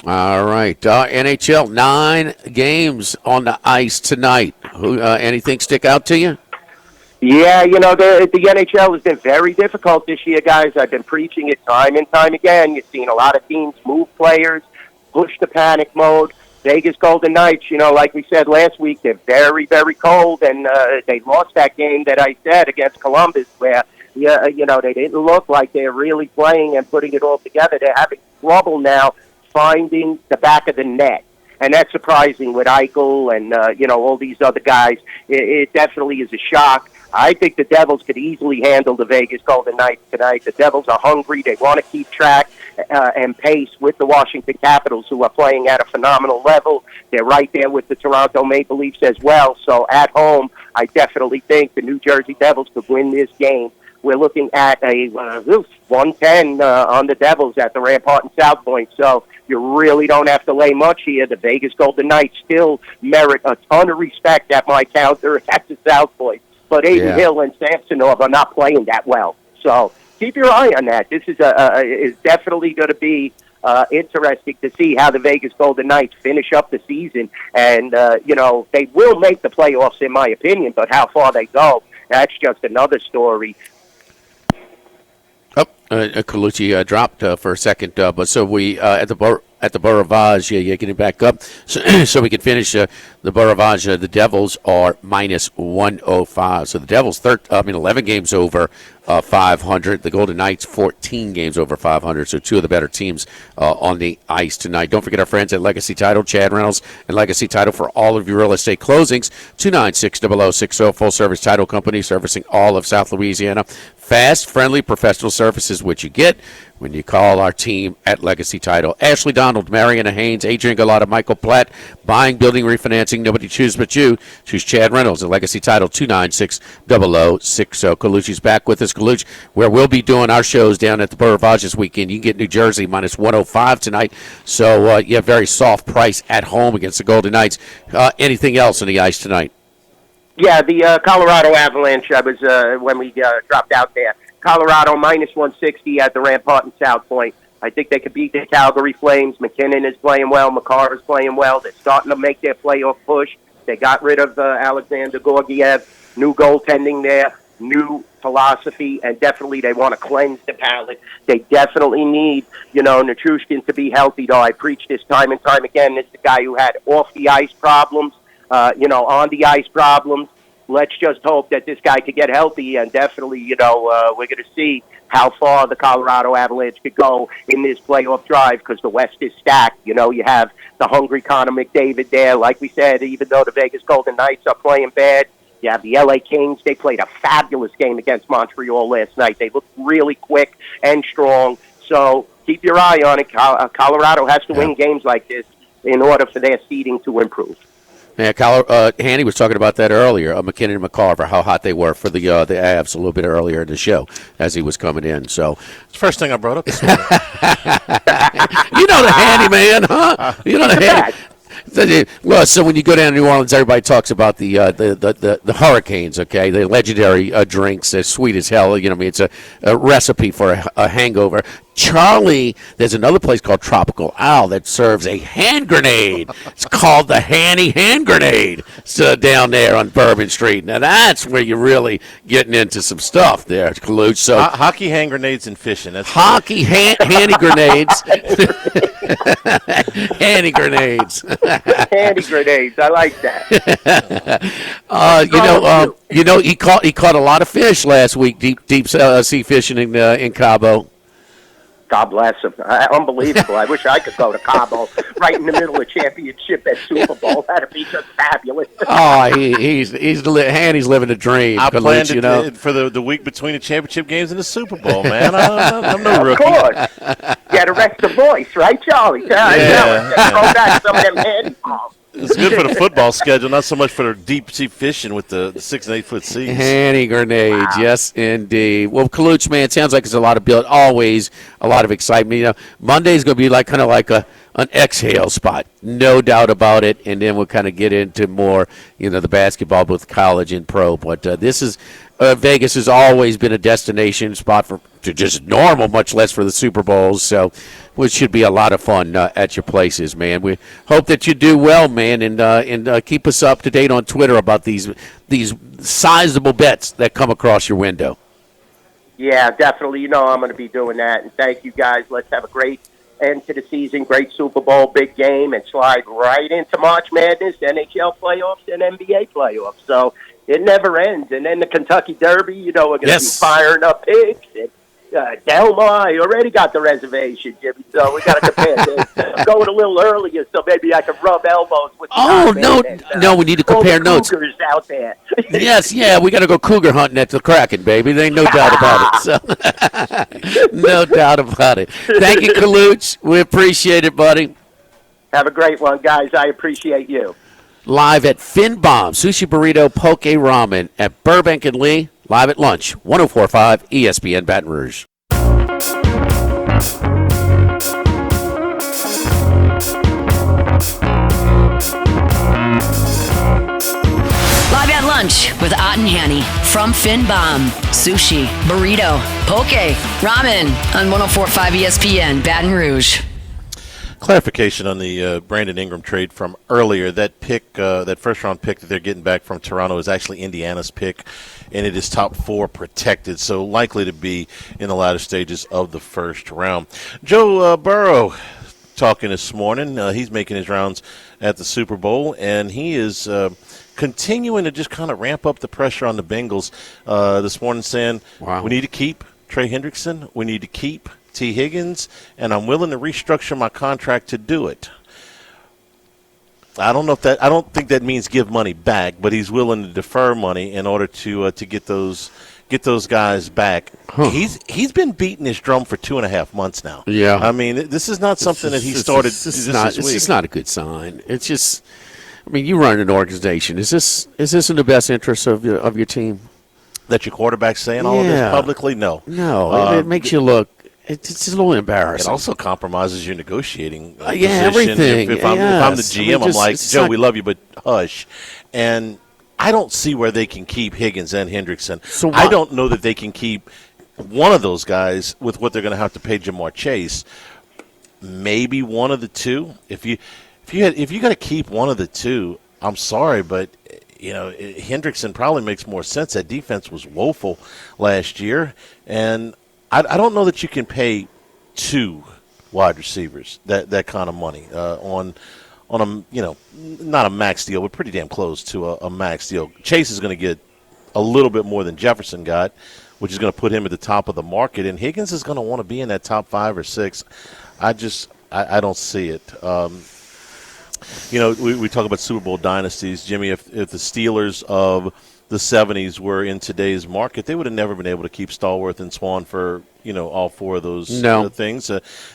All right. NHL, 9 games on the ice tonight. Anything stick out to you?
Yeah, the NHL has been very difficult this year, guys. I've been preaching it time and time again. You've seen a lot of teams move players, push the panic mode. Vegas Golden Knights, like we said last week, they're very, very cold, and they lost that game that I said against Columbus where, they didn't look like they're really playing and putting it all together. They're having trouble now finding the back of the net. And that's surprising with Eichel and, all these other guys. It definitely is a shock. I think the Devils could easily handle the Vegas Golden Knights tonight. The Devils are hungry. They want to keep track and pace with the Washington Capitals, who are playing at a phenomenal level. They're right there with the Toronto Maple Leafs as well. So at home, I definitely think the New Jersey Devils could win this game. We're looking at a 110 on the Devils at the Rampart and South Point. So you really don't have to lay much here. The Vegas Golden Knights still merit a ton of respect at my counter at the South Point. But Aiden Hill and Samsonov are not playing that well. So keep your eye on that. This is definitely going to be interesting to see how the Vegas Golden Knights finish up the season. And, they will make the playoffs, in my opinion, but how far they go, that's just another story.
Colucci dropped for a second, but so we at the Boravage, getting back up, so we can finish the Boravage. The Devils are minus 105, so the Devils 11 games over 500. The Golden Knights 14 games over 500. So 2 of the better teams on the ice tonight. Don't forget our friends at Legacy Title, Chad Reynolds and Legacy Title for all of your real estate closings. 296-0060, full service title company servicing all of South Louisiana. Fast, friendly, professional services, which you get when you call our team at Legacy Title. Ashley Donald, Mariana Haynes, Adrian Galata, Michael Platt, buying, building, refinancing. Nobody chooses but you. Choose Chad Reynolds at Legacy Title, 296-0060. Colucci's back with us. Colucci, where we'll be doing our shows down at the Boravage this weekend. You can get New Jersey minus 105 tonight. So, very soft price at home against the Golden Knights. Anything else on the ice tonight?
Yeah, the Colorado Avalanche, I was when we dropped out there. Colorado minus 160 at the Rampart and South Point. I think they could beat the Calgary Flames. McKinnon is playing well. McCarr is playing well. They're starting to make their playoff push. They got rid of Alexander Gorgiev. New goaltending there. New philosophy, and definitely they want to cleanse the palate. They definitely need, Nichushkin to be healthy, though. I preach this time and time again. It's the guy who had off-the-ice problems, on-the-ice problems. Let's just hope that this guy could get healthy, and definitely, we're going to see how far the Colorado Avalanche could go in this playoff drive, because the West is stacked. You have the hungry Connor McDavid there. Like we said, even though the Vegas Golden Knights are playing bad, you have the LA Kings. They played a fabulous game against Montreal last night. They looked really quick and strong. So keep your eye on it. Colorado has to win games like this in order for their seeding to improve.
Yeah, Hanny was talking about that earlier. McKinnon and McCarver, how hot they were for the Avs a little bit earlier in the show as he was coming in. So
it's the first thing I brought up this morning.
You know the Handy man, huh? You know the Handy. Well, so when you go down to New Orleans, everybody talks about the Hurricanes, okay? The legendary drinks, they're sweet as hell. It's a recipe for a hangover. Charlie, there's another place called Tropical Owl that serves a hand grenade. It's called the Hanny Hand Grenade. So down there on Bourbon Street. Now that's where you're really getting into some stuff there, Kaluch. So
hockey hand grenades and fishing. That's
hockey handy grenades. Handy grenades.
Handy grenades. I like that.
He caught a lot of fish last week. Deep sea fishing in Cabo.
God bless him. Unbelievable. I wish I could go to Cabo right in the middle of championship at Super Bowl. That'd be just fabulous.
Oh, Handy's living a dream.
I planned
you
it
know?
for the week between the championship games and the Super Bowl, man. I'm no rookie.
Of course. You got to rest the voice, right, Charlie?
Yeah.
Throw back some of them head balls.
It's good for the football schedule, not so much for the deep sea fishing with the 6 and 8 foot seas.
Handy grenades, yes, indeed. Well, Kaluch, man, it sounds like it's a lot of build, always a lot of excitement. You know, Monday's going to be kind of like an exhale spot, no doubt about it. And then we'll kind of get into more, the basketball, both college and pro. But this is Vegas has always been a destination spot for just normal, much less for the Super Bowls. So, which should be a lot of fun at your places, man. We hope that you do well, man, and keep us up to date on Twitter about these sizable bets that come across your window.
Yeah, definitely. I'm going to be doing that. And thank you, guys. Let's have a great end to the season, great Super Bowl, big game, and slide right into March Madness, NHL playoffs, and NBA playoffs. So it never ends. And then the Kentucky Derby, we're going to be firing up picks. And Delmar, I already got the reservation, Jimmy, so we got to compare this. I'm going a little earlier, so maybe I can rub elbows with
no, we need to compare notes.
Cougars out there.
Yes, we got to go cougar hunting at the Kraken, baby. There ain't no doubt about it. So, no doubt about it. Thank you, Kaluch. We appreciate it, buddy.
Have a great one, guys. I appreciate you.
Live at Fin Bomb, Sushi Burrito, Poke Ramen at Burbank and Lee. Live at lunch, 104.5 ESPN Baton Rouge.
Live at lunch with Ott and Hanny from Fin Bomb, Sushi, Burrito, Poke, Ramen on 104.5 ESPN Baton Rouge.
Clarification on the Brandon Ingram trade from earlier. That pick, that first-round pick that they're getting back from Toronto is actually Indiana's pick, and it is top 4 protected, so likely to be in the latter stages of the first round. Joe Burrow talking this morning. He's making his rounds at the Super Bowl, and he is continuing to just kind of ramp up the pressure on the Bengals this morning, saying, we need to keep Trey Hendrickson, we need to keep T. Higgins, and I'm willing to restructure my contract to do it. I don't think that means give money back, but he's willing to defer money in order to get those guys back. He's been beating his drum for 2.5 months now.
Yeah,
I mean, this is not something that he started this week.
It's just not a good sign. It's just, you run an organization. Is this in the best interest of your team?
That your quarterback's saying all of this publicly? No.
It makes you look. It's a little embarrassing.
It also compromises your negotiating
position.
Everything. If I'm the GM, I'm like, Joe, we love you, but hush. And I don't see where they can keep Higgins and Hendrickson. So I don't know that they can keep one of those guys with what they're going to have to pay Jamar Chase. Maybe one of the two. If you got to keep one of the two, I'm sorry, but Hendrickson probably makes more sense. That defense was woeful last year, and I don't know that you can pay 2 wide receivers that kind of money on a not a max deal, but pretty damn close to a max deal. Chase is going to get a little bit more than Jefferson got, which is going to put him at the top of the market, and Higgins is going to want to be in that top 5 or 6. I don't see it. We talk about Super Bowl dynasties, Jimmy. If the Steelers of the 70s were in today's market, they would have never been able to keep Stallworth and Swan for all 4 of those things.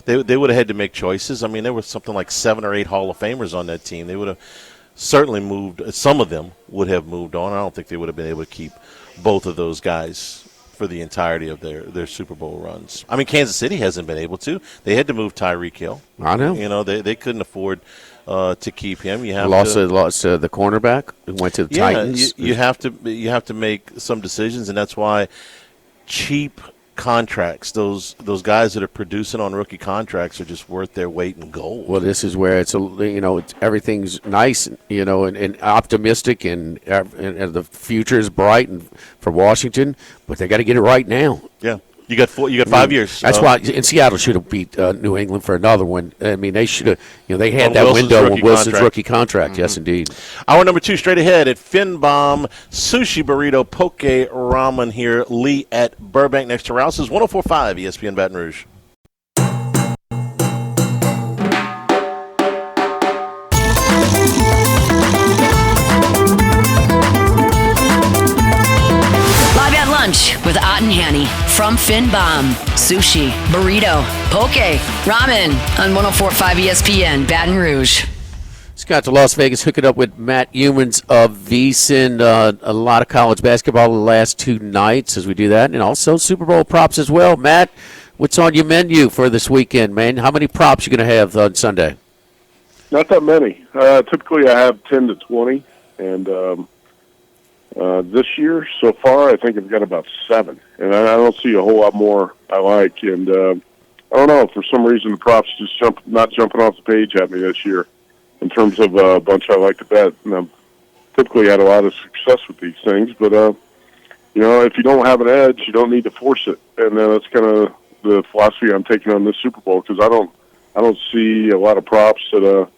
They would have had to make choices. I mean, there was something like 7 or 8 Hall of Famers on that team. They would have certainly moved. Some of them would have moved on. I don't think they would have been able to keep both of those guys for the entirety of their Super Bowl runs. I mean, Kansas City hasn't been able to. They had to move Tyreek Hill.
I know.
They couldn't afford to keep him. You have
lost the cornerback who went to the Titans.
You have to make some decisions, and that's why cheap contracts, those guys that are producing on rookie contracts, are just worth their weight in gold.
Well, this is where it's everything's nice, and optimistic, and the future is bright and for Washington, but they got to get it right now.
Yeah. You got 5 years.
That's why Seattle should have beat New England for another one. I mean, they should have. They had that window on Wilson's rookie contract. Mm-hmm. Yes, indeed.
Hour number 2 straight ahead at Fin Bomb, Sushi Burrito, Poke Ramen here. Lee at Burbank next to Rouse's 104.5 ESPN Baton Rouge.
Ottenhanny from Finbom. Sushi, burrito, poke, ramen on 104.5 ESPN, Baton Rouge.
Scott to Las Vegas, hook it up with Matt Humans of VSiN. A lot of college basketball the last 2 nights as we do that, and also Super Bowl props as well. Matt, what's on your menu for this weekend, man? How many props you going to have on Sunday?
Not that many. Typically, I have 10 to 20, and this year so far, I think I've got about 7, and I don't see a whole lot more I like. And I don't know, for some reason, the props just not jumping off the page at me this year in terms of a bunch I like to bet. And I've typically had a lot of success with these things, but if you don't have an edge, you don't need to force it, and that's kind of the philosophy I'm taking on this Super Bowl, because I don't see a lot of props that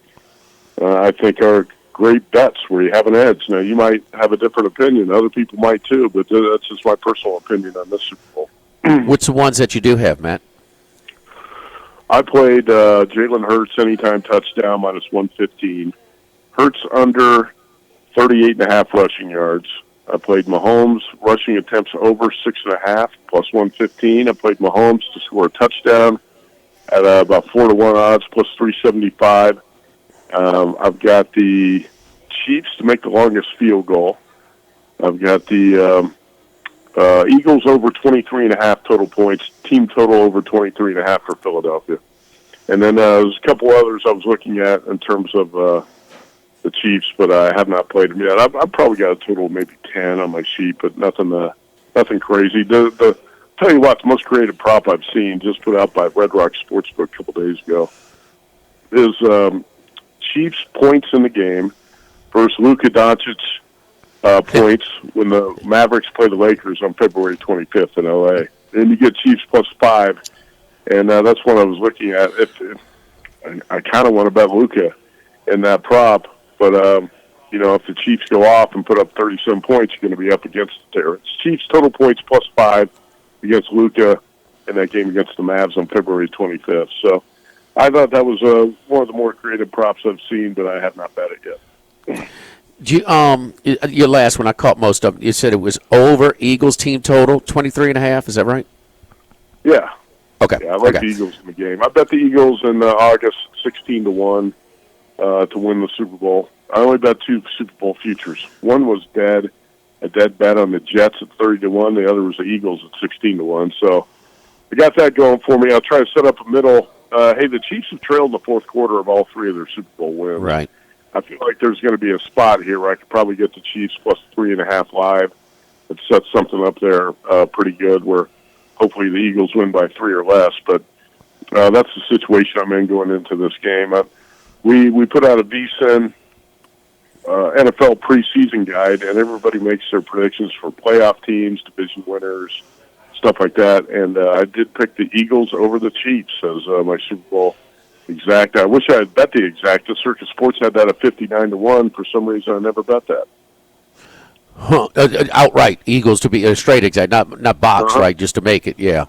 I think are great bets where you have an edge. Now, you might have a different opinion. Other people might too, but that's just my personal opinion on this Super Bowl.
What's the ones that you do have, Matt?
I played Jalen Hurts anytime touchdown minus 115. Hurts under 38.5 rushing yards. I played Mahomes rushing attempts over 6.5 plus 115. I played Mahomes to score a touchdown at about 4-1 odds plus 375. I've got the Chiefs to make the longest field goal. I've got the Eagles over 23.5 total points, team total over 23.5 for Philadelphia. And then there's a couple others I was looking at in terms of the Chiefs, but I have not played them yet. I've probably got a total of maybe 10 on my sheet, but nothing crazy. The tell you what, the most creative prop I've seen, just put out by Red Rock Sportsbook a couple days ago, is Chiefs points in the game versus Luka Doncic points when the Mavericks play the Lakers on February 25th in L.A. And you get Chiefs plus 5, and that's what I was looking at. I kind of want to bet Luka in that prop, but if the Chiefs go off and put up 37 points, you're going to be up against it there. It's Chiefs total points plus 5 against Luka in that game against the Mavs on February 25th. So I thought that was one of the more creative props I've seen, but I have not bet it yet.
Your last one, I caught most of it. You said it was over Eagles team total, 23.5. Is that right?
Yeah.
Okay.
Yeah, I like the Eagles in the game. I bet the Eagles in August 16-1 to win the Super Bowl. I only bet 2 Super Bowl futures. One was a dead bet on the Jets at 30-1. The other was the Eagles at 16-1. So I got that going for me. I'll try to set up a middle. Hey, the Chiefs have trailed in the fourth quarter of all 3 of their Super Bowl wins.
Right.
I feel like there's going to be a spot here where I could probably get the Chiefs plus 3.5 live and set something up there pretty good where hopefully the Eagles win by 3 or less. But that's the situation I'm in going into this game. We put out a VSiN NFL preseason guide, and everybody makes their predictions for playoff teams, division winners, stuff like that. And I did pick the Eagles over the Chiefs as my Super Bowl exact. I wish I had bet the exact. The Circus Sports had that at 59-1. For some reason, I never bet that.
Huh. Outright Eagles to be a straight exact, not box, right? Just to make it, yeah.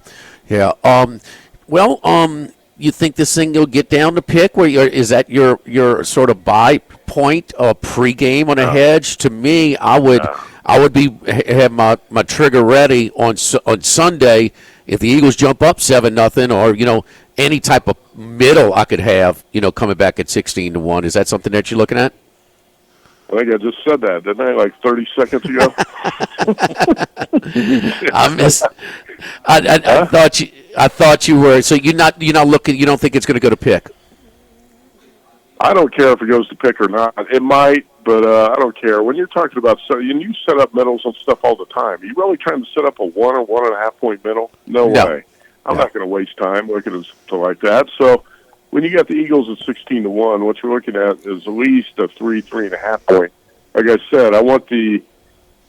You think this thing will get down to pick? Is that your sort of buy point pregame on a hedge? To me, I would have my trigger ready on Sunday if the Eagles jump up 7-0, or any type of middle I could have, coming back at 16-1. Is that something that you're looking at?
I think I just said that, didn't I? Like 30 seconds ago.
I thought you were. So you're not looking. You don't think it's going to go to pick?
I don't care if it goes to pick or not. It might, but I don't care. When you're talking about you set up middles and stuff all the time. Are you really trying to set up a 1 or 1.5 point middle? No way. I'm not going to waste time looking at something like that. So when you got the Eagles at 16-1, what you're looking at is at least a 3.5 point. Like I said, I want the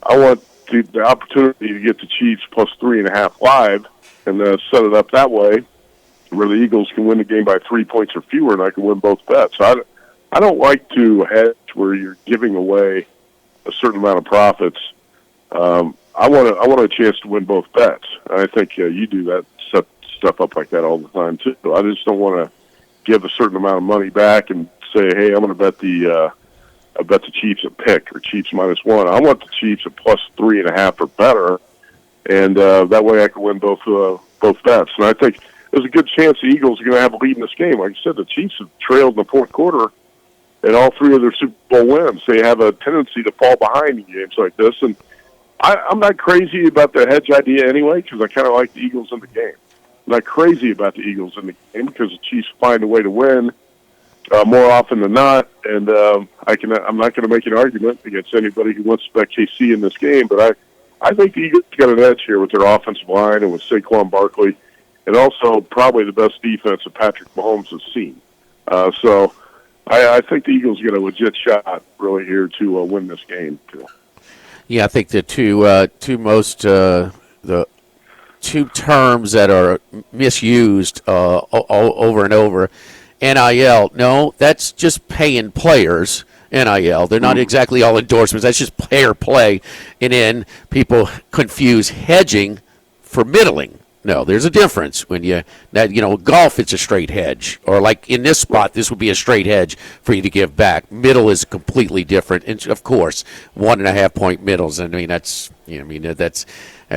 opportunity to get the Chiefs plus 3.5 live and set it up that way where the Eagles can win the game by 3 points or fewer, and I can win both bets. So I don't like to hedge where you're giving away a certain amount of profits. I want a chance to win both bets. And I think you do that, set stuff up like that all the time too. I just don't want to give a certain amount of money back and say, hey, I'm going to bet the Chiefs at pick or Chiefs -1. I want the Chiefs at plus 3.5 or better, and that way I can win both bets. And I think there's a good chance the Eagles are going to have a lead in this game. Like I said, the Chiefs have trailed in the fourth quarter in all three of their Super Bowl wins. They have a tendency to fall behind in games like this, and I'm not crazy about the hedge idea anyway, because I kind of like the Eagles in the game. I'm not crazy about the Eagles in the game because the Chiefs find a way to win more often than not, and I'm not going to make an argument against anybody who wants to bet KC in this game, but I think the Eagles got an edge here with their offensive line and with Saquon Barkley, and also probably the best defense that Patrick Mahomes has seen. So I think the Eagles get a legit shot really here to win this game too.
Yeah, I think the two terms that are misused over and over, NIL. No, that's just paying players. NIL. They're not exactly all endorsements. That's just player play, and then people confuse hedging for middling. No, there's a difference when golf, it's a straight hedge, or like in this spot, this would be a straight hedge for you to give back. Middle is completely different, and of course, 1.5 point middles. I mean, that's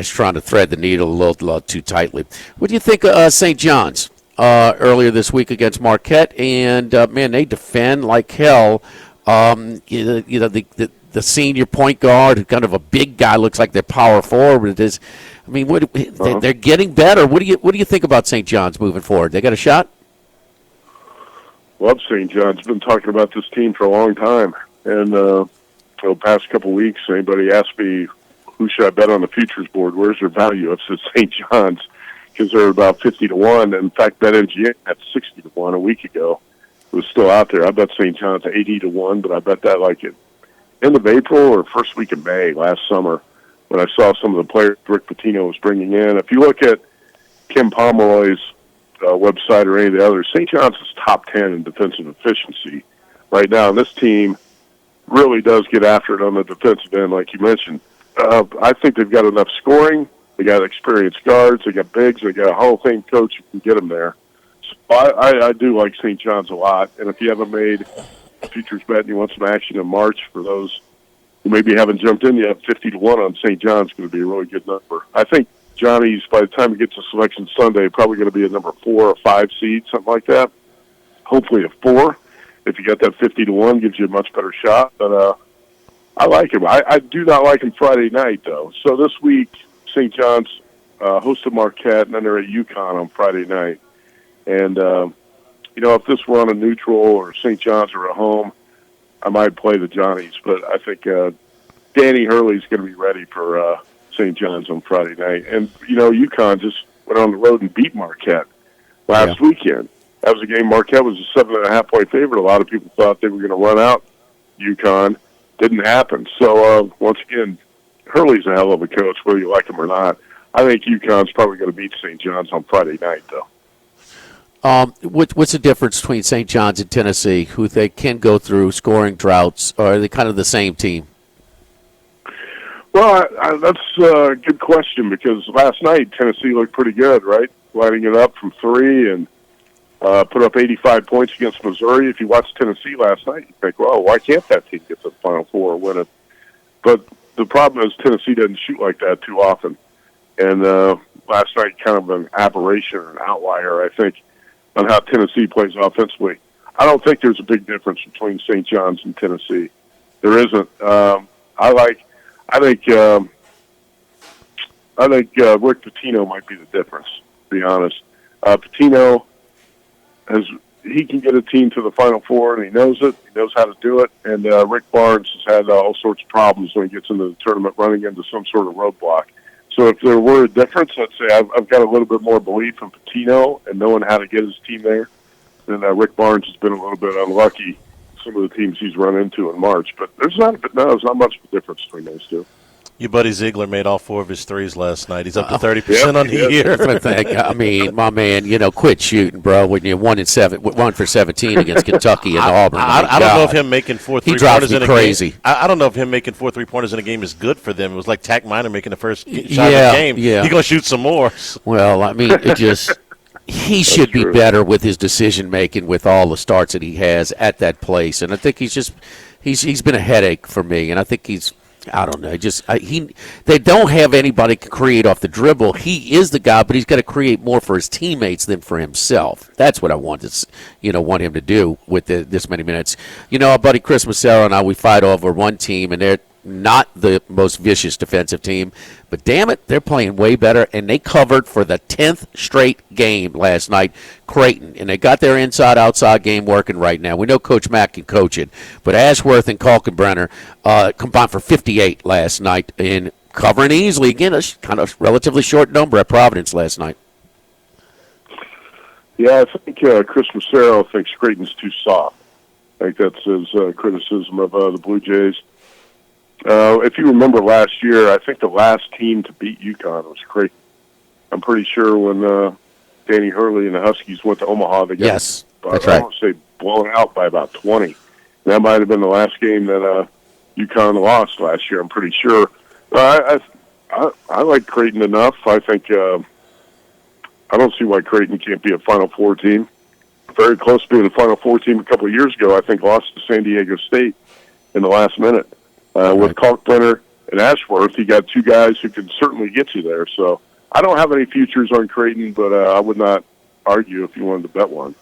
trying to thread the needle a little too tightly. What do you think of St. John's earlier this week against Marquette? And man, they defend like hell. The senior point guard, kind of a big guy, looks like their power forward. They're getting better. What do you think about St. John's moving forward? They got a shot?
Love St. John's. Been talking about this team for a long time, and for the past couple of weeks, anybody asked me who should I bet on the futures board? Where's their value? I've said St. John's because they're about 50-1. In fact, BetMGM had 60-1 a week ago. It was still out there. I bet St. John's 80-1, but I bet that like it end of April or first week of May last summer when I saw some of the players Rick Pitino was bringing in. If you look at Kim Pomeroy's website or any of the others, St. John's is top 10 in defensive efficiency right now. And this team really does get after it on the defensive end, like you mentioned. I think they've got enough scoring. They got experienced guards. They got bigs. They got a Hall of Fame coach who can get them there. So I do like St. John's a lot. And if you haven't made a futures bet and you want some action in March, for those who maybe haven't jumped in yet, 50-1 on St. John's is going to be a really good number. I think Johnny's, by the time he gets to Selection Sunday, probably going to be a number 4 or 5 seed, something like that. Hopefully a 4. If you got that 50-1, gives you a much better shot. But I like him. I do not like him Friday night, though. So this week, St. John's hosted Marquette, and then they're at UConn on Friday night. And, if this were on a neutral or St. John's or at home, I might play the Johnnies. But I think Danny Hurley's going to be ready for St. John's on Friday night. And, UConn just went on the road and beat Marquette last weekend. That was a game Marquette was a 7.5 point favorite. A lot of people thought they were going to run out UConn. Didn't happen. So, once again, Hurley's a hell of a coach, whether you like him or not. I think UConn's probably going to beat St. John's on Friday night, though.
What's the difference between St. John's and Tennessee, who they can go through scoring droughts, or are they kind of the same team?
Well, that's a good question because last night Tennessee looked pretty good, right? Lighting it up from 3 and put up 85 points against Missouri. If you watched Tennessee last night, you think, well, why can't that team get to the Final Four or win it? But the problem is Tennessee doesn't shoot like that too often. And last night kind of an aberration or an outlier, I think, on how Tennessee plays offensively. I don't think there's a big difference between St. John's and Tennessee. There isn't. I think Rick Pitino might be the difference, to be honest. Pitino he can get a team to the Final Four, and he knows it. He knows how to do it. And Rick Barnes has had all sorts of problems when he gets into the tournament, running into some sort of roadblock. So if there were a difference, let's say I've got a little bit more belief in Pitino and knowing how to get his team there. Then Rick Barnes has been a little bit unlucky. Some of the teams he's run into in March, but there's not much of a difference between those two.
Your buddy Ziegler made all 4 of his threes last night. He's up to 30% on the year.
I mean, my man, quit shooting, bro. When you're 1 for 17 against Kentucky and Auburn.
I don't know if him making 4 3-pointers in a
crazy.
game. I don't know if him making 4 3-pointers in a game is good for them. It was like Tack Minor making the first shot of the game.
Yeah.
He's going to shoot some more.
Well, I mean, it just he should be better with his decision making with all the starts that he has at that place. And I think he's been a headache for me. And I think he's I don't know. They don't have anybody to create off the dribble. He is the guy, but he's got to create more for his teammates than for himself. That's what I want him to do with this many minutes. Our buddy Chris Massaro and I, we fight over one team, and they're not the most vicious defensive team, but damn it, they're playing way better, and they covered for the 10th straight game last night, Creighton, and they got their inside-outside game working right now. We know Coach Mack can coach it, but Ashworth and Kalkenbrenner combined for 58 last night in covering easily. Again, a kind of relatively short number at Providence last night.
Yeah, I think Chris Massaro thinks Creighton's too soft. I think that's his criticism of the Blue Jays. If you remember last year, I think the last team to beat UConn was Creighton. I'm pretty sure when Danny Hurley and the Huskies went to Omaha, they got
that's right.
I want to say blown out by about 20. And that might have been the last game that UConn lost last year. I'm pretty sure. I like Creighton enough. I think I don't see why Creighton can't be a Final Four team. Very close to being a Final Four team a couple of years ago. I think lost to San Diego State in the last minute. With Kalkbrenner and Ashworth, you got two guys who can certainly get you there. So I don't have any futures on Creighton, but I would not argue if you wanted to bet one.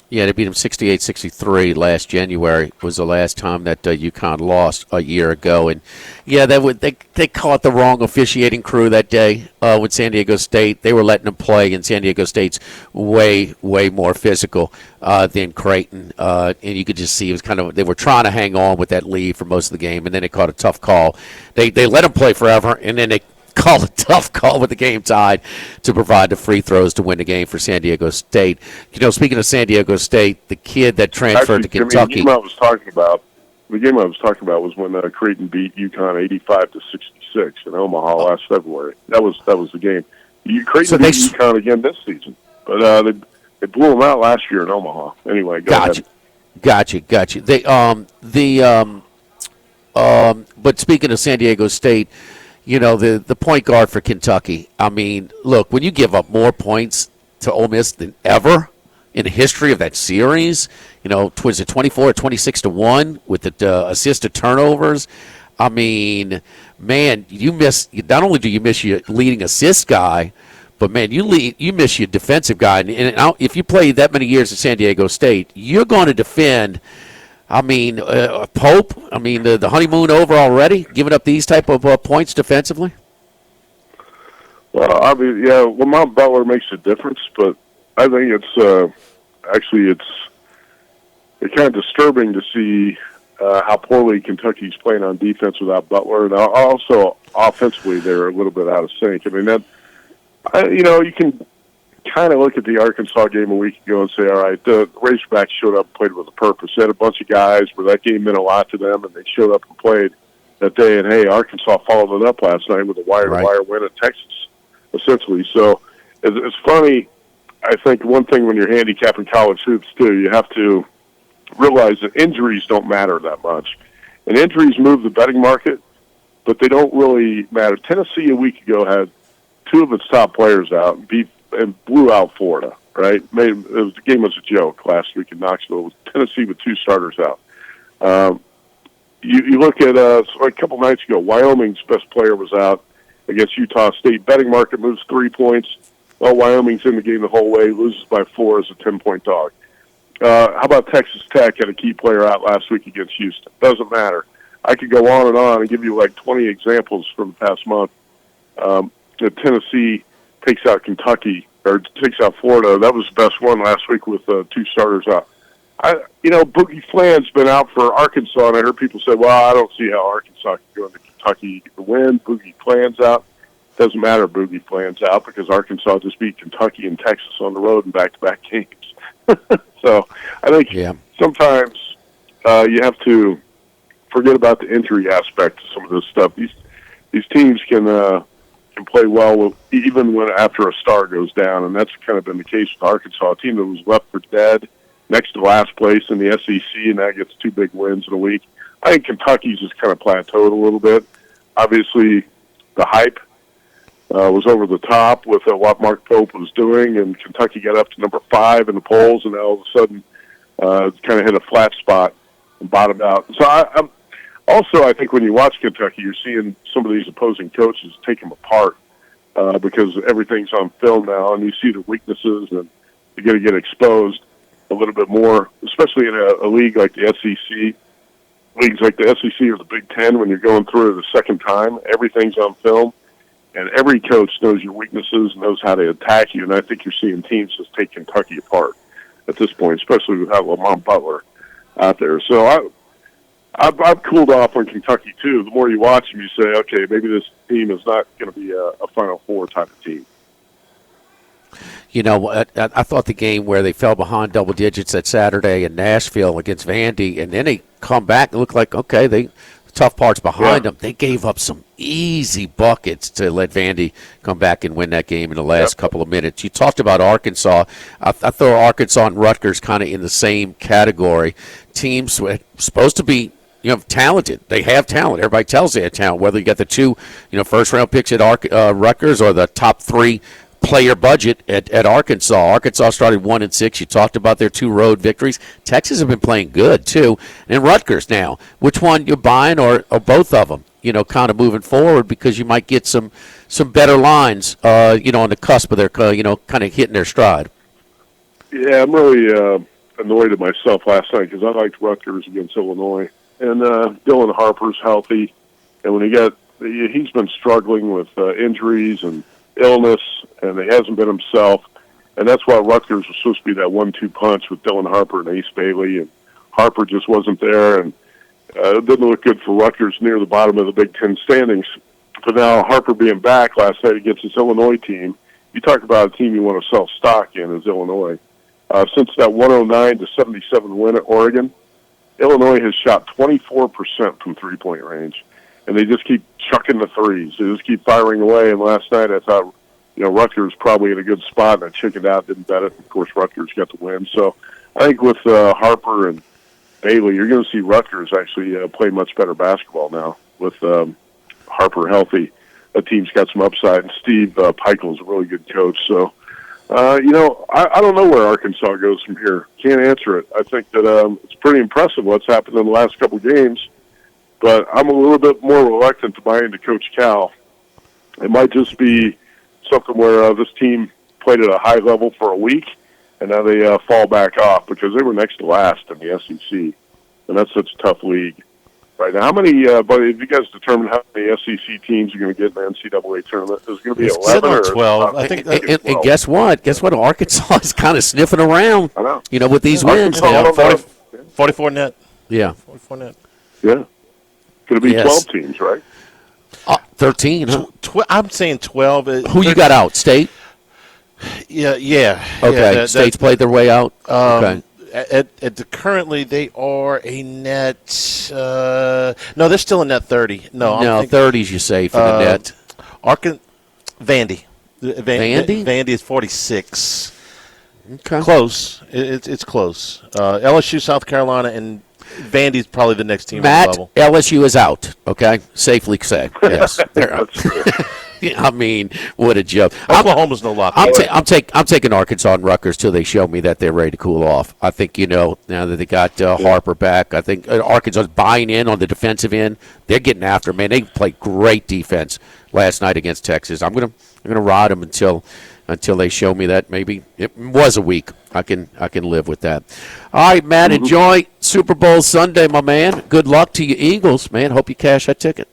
Yeah, they beat them 68-63 last January. Was the last time that UConn lost a year ago. And, yeah, they caught the wrong officiating crew that day with San Diego State. They were letting them play, and San Diego State's way, way more physical than Creighton. And you could just see it was they were trying to hang on with that lead for most of the game, and then they caught a tough call. They let them play forever, and then they called a tough call with the game tied to provide the free throws to win the game for San Diego State. Speaking of San Diego State, the kid that transferred to Kentucky.
The game I was talking about was when Creighton beat UConn 85-66 in Omaha last February. That was the game. Creighton beat UConn again this season, but they blew them out last year in Omaha. Anyway, go ahead.
Gotcha. But speaking of San Diego State, the point guard for Kentucky. I mean, look, when you give up more points to Ole Miss than ever in the history of that series, was it 24 or 26-1 with the assist to turnovers? I mean, man, not only do you miss your leading assist guy, but, man, you miss your defensive guy. And if you play that many years at San Diego State, you're going to defend – Pope, the honeymoon over already, giving up these type of points defensively?
Well, Lamont Butler makes a difference, but I think it's kind of disturbing to see how poorly Kentucky's playing on defense without Butler. And also, offensively, they're a little bit out of sync. I mean, you can kind of look at the Arkansas game a week ago and say, all right, the Razorbacks showed up and played with a purpose. They had a bunch of guys where that game meant a lot to them, and they showed up and played that day. And, hey, Arkansas followed it up last night with a wire-to-wire win at Texas, essentially. So it's funny. I think one thing when you're handicapping college hoops, too, you have to realize that injuries don't matter that much. And injuries move the betting market, but they don't really matter. Tennessee a week ago had two of its top players out and blew out Florida, right? The game was a joke last week in Knoxville. It was Tennessee with two starters out. You look at a couple nights ago, Wyoming's best player was out against Utah State. Betting market moves 3 points. Well, Wyoming's in the game the whole way, loses by 4 as a 10-point dog. How about Texas Tech had a key player out last week against Houston? Doesn't matter. I could go on and give you 20 examples from the past month. Tennessee takes out Kentucky or takes out Florida. That was the best one last week with two starters out. Boogie Flan's been out for Arkansas, and I heard people say, well, I don't see how Arkansas can go into Kentucky to win. Boogie Flan's out. Doesn't matter Boogie Flan's out because Arkansas just beat Kentucky and Texas on the road in back-to-back games. So I think sometimes you have to forget about the injury aspect of some of this stuff. These teams can play well even when after a star goes down, and that's kind of been the case with Arkansas, a team that was left for dead next to last place in the SEC, and that gets 2 big wins in a week. I think Kentucky's just kind of plateaued a little bit. Obviously, the hype was over the top with what Mark Pope was doing, and Kentucky got up to number 5 in the polls, and all of a sudden kind of hit a flat spot and bottomed out. So Also, I think when you watch Kentucky, you're seeing some of these opposing coaches take them apart because everything's on film now, and you see the weaknesses, and you're going to get exposed a little bit more, especially in a league like the SEC. Leagues like the SEC or the Big Ten, when you're going through it the second time, everything's on film, and every coach knows your weaknesses, knows how to attack you, and I think you're seeing teams just take Kentucky apart at this point, especially without Lamont Butler out there. So I've cooled off on Kentucky, too. The more you watch them, you say, okay, maybe this team is not going to be a Final Four type of team.
You know, I thought the game where they fell behind double digits that Saturday in Nashville against Vandy, and then they come back and look like, okay, the tough parts behind them. They gave up some easy buckets to let Vandy come back and win that game in the last couple of minutes. You talked about Arkansas. I throw Arkansas and Rutgers kind of in the same category. Teams supposed to be, talented. They have talent. Everybody tells they have talent, whether you got the two, first-round picks at Rutgers or the top three player budget at Arkansas. Arkansas started 1-6. You talked about their 2 road victories. Texas have been playing good, too. And Rutgers now. Which one you're buying or both of them, kind of moving forward because you might get some better lines, on the cusp of their, kind of hitting their stride.
Yeah, I'm really annoyed at myself last night because I liked Rutgers against Illinois. And Dylan Harper's healthy. And when he's been struggling with injuries and illness, and he hasn't been himself. And that's why Rutgers was supposed to be that 1-2 punch with Dylan Harper and Ace Bailey. And Harper just wasn't there, and it didn't look good for Rutgers near the bottom of the Big Ten standings. But now Harper being back last night against this Illinois team, you talk about a team you want to sell stock in is Illinois. Since that 109-77 win at Oregon, Illinois has shot 24% from three-point range. And they just keep chucking the threes. They just keep firing away. And last night I thought, Rutgers probably in a good spot, and I chickened out, didn't bet it. Of course, Rutgers got the win. So I think with Harper and Bailey, you're going to see Rutgers actually play much better basketball now with Harper healthy. That team's got some upside, and Steve Peichel is a really good coach. So, I don't know where Arkansas goes from here. Can't answer it. I think that it's pretty impressive what's happened in the last couple games. But I'm a little bit more reluctant to buy into Coach Cal. It might just be something where this team played at a high level for a week, and now they fall back off because they were next to last in the SEC, and that's such a tough league right now. How many, but have you guys determined how many SEC teams are going to get in the NCAA tournament? Is it going to be 11 or
12? I think.
12.
And guess what? Arkansas is kind of sniffing around,
I know.
with these wins.
Arkansas,
44 net.
Yeah.
44 net.
Yeah. Going to be 12 teams, right?
13, huh?
I'm saying 12.
Who you got out? State?
Yeah.
Okay, State's played their way out? Okay.
Currently, they are a net. No, they're still a net 30. No,
30s you say for the net.
Vandy.
Vandy?
Vandy is 46.
Okay.
Close. It's close. LSU, South Carolina, and Vandy's probably the next team
Matt,
on the level.
LSU is out, okay? Safely say. Yes. They're out. I mean, what a joke.
Oklahoma's no lock.
I'm taking Arkansas and Rutgers till they show me that they're ready to cool off. I think, now that they got Harper back, I think Arkansas's buying in on the defensive end. They're getting after them, man. They played great defense last night against Texas. I'm gonna ride them until they show me that maybe it was a week. I can live with that. All right, Matt, enjoy Super Bowl Sunday, my man. Good luck to you Eagles, man. Hope you cash that ticket.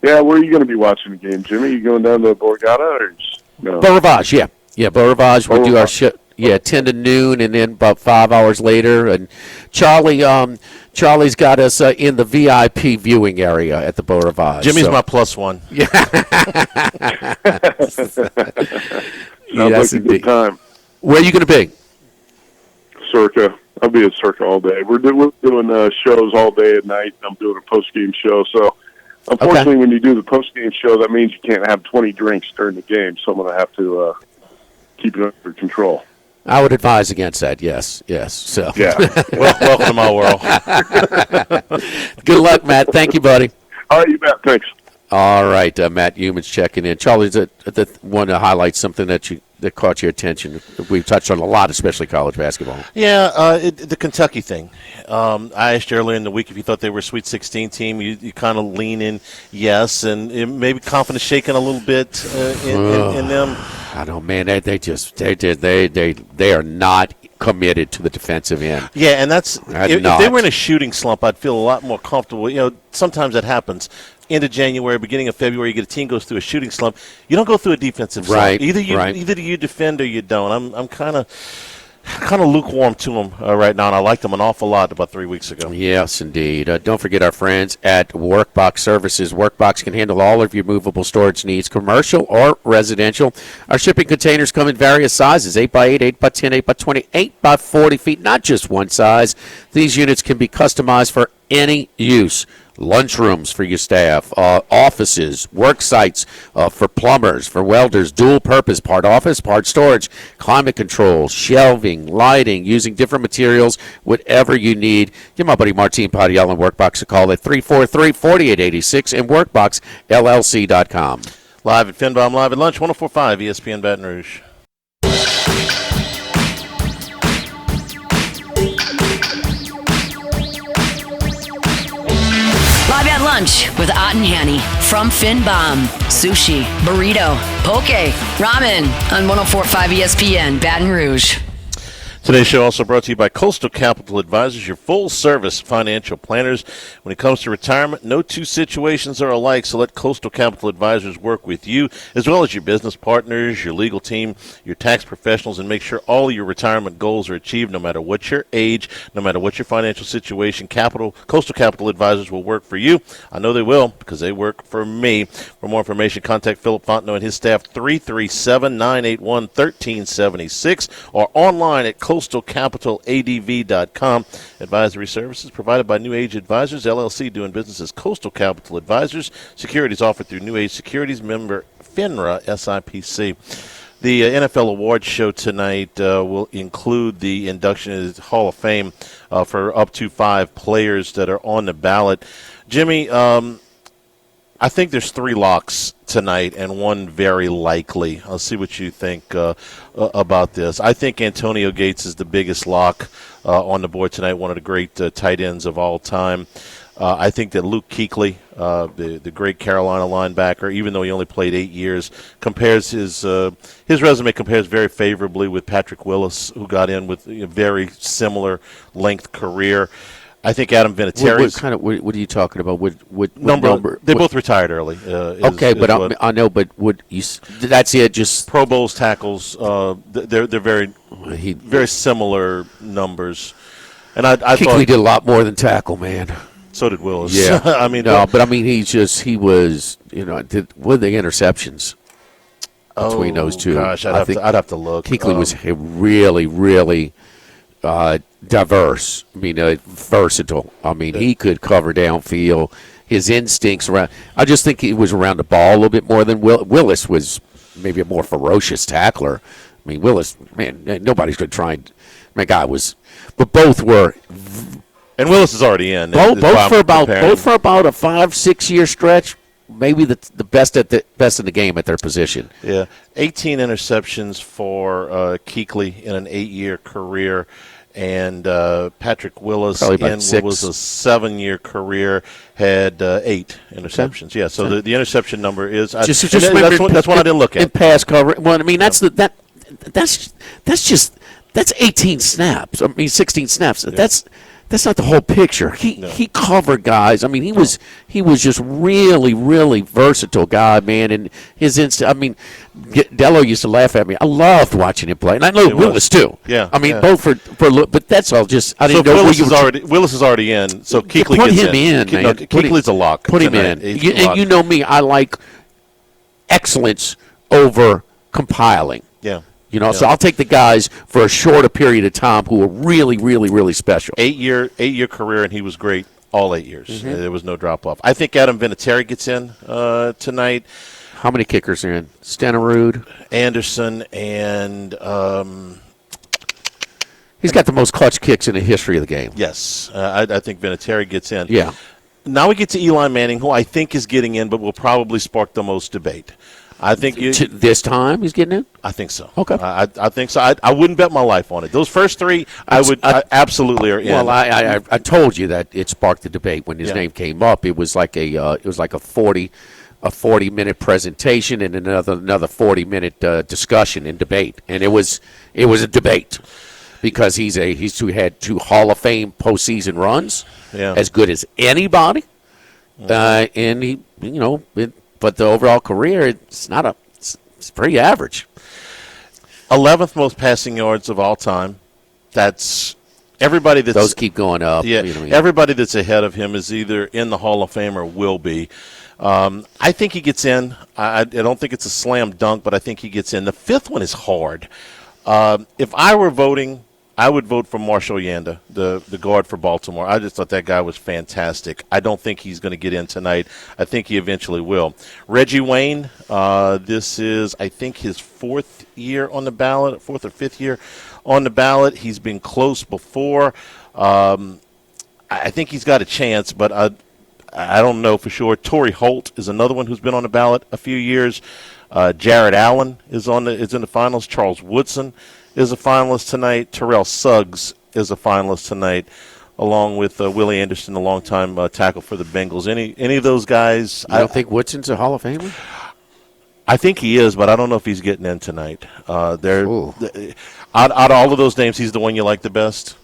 Yeah, where are you going to be watching the game, Jimmy? You going down to Borgata or no?
Beau Rivage, yeah. Yeah, Beau Rivage. We'll do our show. Yeah, 10 to noon, and then about 5 hours later. And Charlie's got us in the VIP viewing area at the Beau Rivage.
Jimmy's my +1.
Yeah.
Sounds like a good time.
Where are you going to be?
Circa. I'll be at Circa all day. We're doing shows all day at night. I'm doing a post-game show. So, unfortunately, when you do the post-game show, that means you can't have 20 drinks during the game. So I'm going to have to keep it under control.
I would advise against that, yes. So.
Yeah.
Welcome to my world.
Good luck, Matt. Thank you, buddy.
All right, you bet. Thanks.
All right, Matt Humans checking in. Charlie, want to highlight something that that caught your attention? We've touched on a lot, especially college basketball.
Yeah, the Kentucky thing. I asked you earlier in the week if you thought they were a Sweet 16 team. You kind of lean in yes, and maybe confidence shaking a little bit in them.
I don't, man. They are not committed to the defensive end.
Yeah, and if they were in a shooting slump, I'd feel a lot more comfortable. Sometimes that happens. End of January, beginning of February, you get a team goes through a shooting slump. You don't go through a defensive slump.
Right.
Either you defend or you don't. I'm kind of lukewarm to them right now, and I liked them an awful lot about 3 weeks ago.
Yes, indeed. Don't forget our friends at Workbox Services. Workbox can handle all of your movable storage needs, commercial or residential. Our shipping containers come in various sizes, 8x8, 8x10, 8x20, 8x40 feet, not just one size. These units can be customized for any use. Lunchrooms for your staff, offices, work sites for plumbers, for welders, dual purpose, part office, part storage, climate control, shelving, lighting, using different materials, whatever you need. Give my buddy Martin Padiel and Workbox a call at 343-4886 and WorkboxLLC.com.
Live at Finbom, live at lunch, 104.5 ESPN Baton Rouge.
Live at lunch with Ott and Hanny from Finbom. Sushi, burrito, poke, ramen on 104.5 ESPN Baton Rouge.
Today's show also brought to you by Coastal Capital Advisors, your full-service financial planners. When it comes to retirement, no two situations are alike, so let Coastal Capital Advisors work with you, as well as your business partners, your legal team, your tax professionals, and make sure all of your retirement goals are achieved no matter what your age, no matter what your financial situation. Coastal Capital Advisors will work for you. I know they will because they work for me. For more information, contact Philip Fontenot and his staff, 337-981-1376, or online at coastalcapitaladv.com. Advisory services provided by New Age Advisors, LLC, doing business as Coastal Capital Advisors. Securities offered through New Age Securities, member FINRA, SIPC. The NFL Awards show tonight will include the induction into the Hall of Fame for up to 5 players that are on the ballot. Jimmy, I think there's 3 locks tonight and one very likely. I'll see what you think about this. I think Antonio Gates is the biggest lock on the board tonight, one of the great tight ends of all time. I think that Luke Kuechly, the great Carolina linebacker, even though he only played 8 years, compares his resume compares very favorably with Patrick Willis, who got in with a very similar length career. I think Adam Vinatieri.
What are you talking about? What
number? They both retired early.
I know, but that's it. Just
Pro Bowls, tackles. They're very similar numbers. And I
Kuechly
thought
did a lot more than tackle, man.
So did Willis.
Yeah,
I mean,
he was with the interceptions between those two.
Gosh, I'd have to look.
Kuechly was really, really diverse. I mean, versatile. I mean, he could cover downfield. His instincts around. I just think he was around the ball a little bit more than Willis was. Maybe a more ferocious tackler. I mean, Willis, man, nobody's going to try and. My guy was, but both were.
And Willis is already in.
Both for about a 5-6 year stretch. Maybe the best in the game at their position.
Yeah, 18 interceptions for Kuechly in an 8-year career, and Patrick Willis in what was a 7-year career had 8 interceptions. Okay. Yeah, so the interception number is
that's
one I didn't look at.
In pass cover. Well, I mean that's 18 snaps. I mean 16 snaps. Yeah. That's not the whole picture. He covered guys. I mean, he was just really, really versatile guy, man. And his I mean, Dello used to laugh at me. I loved watching him play, and I know Willis too.
Yeah,
I mean, both for but that's all. Just I didn't know
Willis is already in. So Kuechly
put
gets
him in. Man.
No, Kuechly's a lock.
Put him in. And you know me, I like excellence over compiling.
Yeah.
So I'll take the guys for a shorter period of time who are really, really, really special.
8-year career, and he was great all 8 years. Mm-hmm. There was no drop-off. I think Adam Vinatieri gets in tonight.
How many kickers are in? Stenerud,
Anderson, and
he's got the most clutch kicks in the history of the game.
Yes, I think Vinatieri gets in.
Yeah.
Now we get to Eli Manning, who I think is getting in, but will probably spark the most debate. I think
this time he's getting in.
I think so.
Okay.
I think so. I wouldn't bet my life on it. Those first three, I absolutely are in.
Well, I told you that it sparked the debate when his name came up. It was like a 40-minute presentation and another 40-minute discussion and debate, and it was a debate because he's had 2 Hall of Fame postseason runs, as good as anybody, and he but the overall career it's pretty average.
11th most passing yards of all time. That's everybody that's
those keep going up.
Yeah, everybody that's ahead of him is either in the Hall of Fame or will be. I think he gets in. I don't think it's a slam dunk, but I think he gets in. The 5th one is hard. If I were voting, I would vote for Marshall Yanda, the guard for Baltimore. I just thought that guy was fantastic. I don't think he's going to get in tonight. I think he eventually will. Reggie Wayne, this is, I think, his 4th year on the ballot, 4th or 5th year on the ballot. He's been close before. I think he's got a chance, but I don't know for sure. Torrey Holt is another one who's been on the ballot a few years. Jared Allen is in the finals. Charles Woodson is a finalist tonight. Terrell Suggs is a finalist tonight, along with Willie Anderson, a longtime tackle for the Bengals. Any of those guys?
I don't think Woodson's a Hall of Famer?
I think he is, but I don't know if he's getting in tonight. Out of all of those names, he's the one you like the best?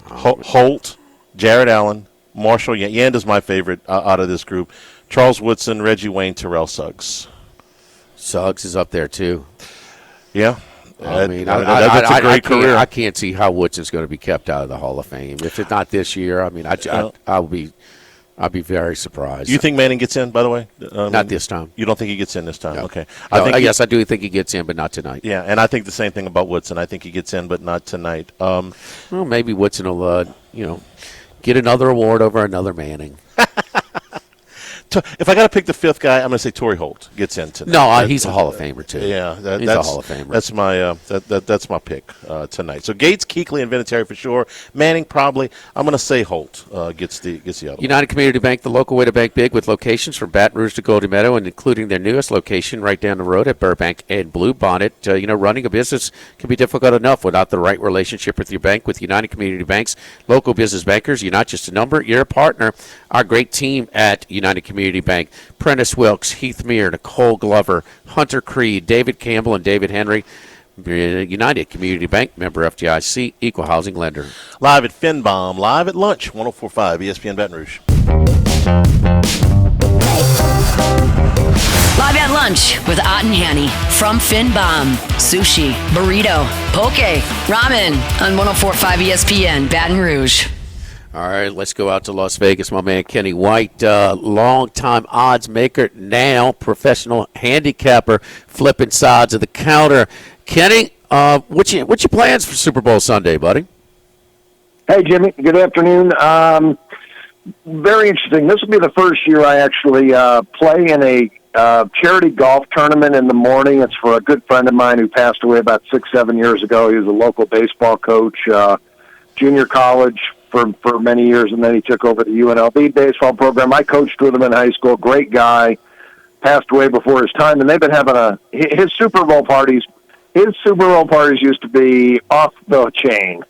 Holt, Jared Allen, Marshall Yanda's my favorite out of this group. Charles Woodson, Reggie Wayne, Terrell Suggs.
Suggs is up there, too.
Yeah.
I mean,
that's a great career.
I can't see how Woodson's going to be kept out of the Hall of Fame. If it's not this year, I mean, I'll be very surprised.
You think Manning gets in, by the way?
Not this time.
You don't think he gets in this time?
No.
Okay.
Yes, I do think he gets in, but not tonight.
Yeah, and I think the same thing about Woodson. I think he gets in, but not tonight.
Well, maybe Woodson will, get another award over another Manning.
If I got to pick the 5th guy, I'm going to say Torrey Holt gets in tonight.
No, he's a Hall of Famer too.
Yeah,
he's a Hall of Famer.
That's my pick tonight. So Gates, Kuechly, and Vinatieri for sure. Manning probably. I'm going to say Holt gets the other.
United Community Bank, the local way to bank big, with locations from Baton Rouge to Golden Meadow, and including their newest location right down the road at Burbank and Bluebonnet. Running a business can be difficult enough without the right relationship with your bank. With United Community Bank's local business bankers, you're not just a number, you're a partner. Our great team at United Community Bank: Prentice Wilkes, Heath Meir, Nicole Glover, Hunter Creed, David Campbell, and David Henry. United Community Bank, member FDIC, equal housing lender.
Live at FinBomb, live at lunch, 104.5 ESPN Baton Rouge.
Live at lunch with Ott and Hanny from FinBomb. Sushi, burrito, poke, ramen on 104.5 ESPN Baton Rouge.
All right, let's go out to Las Vegas. My man Kenny White, long-time odds maker, now professional handicapper, flipping sides of the counter. Kenny, what's your plans for Super Bowl Sunday, buddy?
Hey, Jimmy. Good afternoon. Very interesting. This will be the first year I actually play in a charity golf tournament in the morning. It's for a good friend of mine who passed away about 6-7 years ago. He was a local baseball coach, junior college for many years, and then he took over the UNLV baseball program. I coached with him in high school. Great guy. Passed away before his time, and they've been having his Super Bowl parties. His Super Bowl parties used to be off the chain.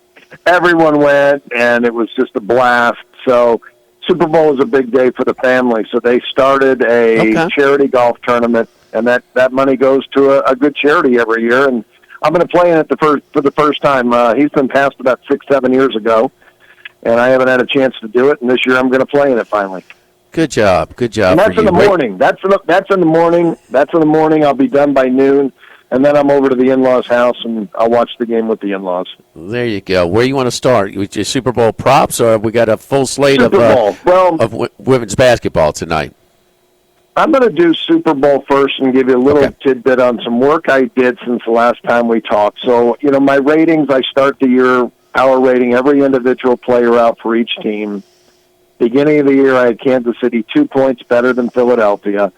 Everyone went, and it was just a blast. So Super Bowl is a big day for the family. So they started a charity golf tournament, and that money goes to a good charity every year. And I'm going to play in it for the first time. He's been passed about 6-7 years ago, and I haven't had a chance to do it. And this year I'm going to play in it finally.
Good job.
And that's in the morning. That's in the morning. That's in the morning. I'll be done by noon. And then I'm over to the in-laws' house, and I'll watch the game with the in-laws.
There you go. Where you want to start? With your Super Bowl props, or we got a full slate of women's basketball tonight?
I'm going to do Super Bowl first and give you a little tidbit on some work I did since the last time we talked. So, my ratings, I start the year power rating every individual player out for each team. Beginning of the year, I had Kansas City 2 points better than Philadelphia.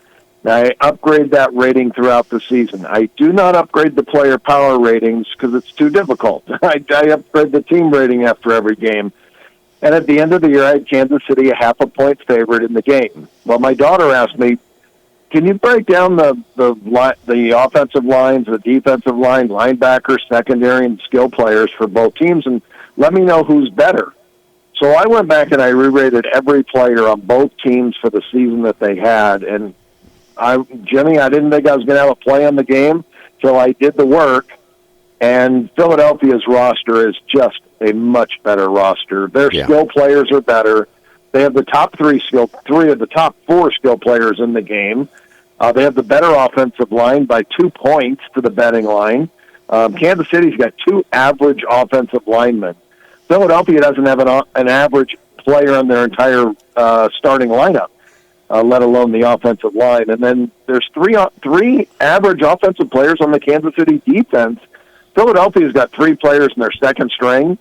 Now, I upgrade that rating throughout the season. I do not upgrade the player power ratings because it's too difficult. I upgrade the team rating after every game. And at the end of the year, I had Kansas City a half a point favorite in the game. Well, my daughter asked me, Can you break down the offensive lines, the defensive line, linebackers, secondary, and skill players for both teams, and let me know who's better? So I went back and I re-rated every player on both teams for the season that they had, and Jimmy, I didn't think I was going to have a play on the game, so I did the work. And Philadelphia's roster is just a much better roster. Their skill players are better. They have the three of the top four skill players in the game. They have the better offensive line by 2 points to the betting line. Kansas City's got 2 average offensive linemen. Philadelphia doesn't have an average player on their entire starting lineup, let alone the offensive line. And then there's three average offensive players on the Kansas City defense. Philadelphia's got 3 players in their second string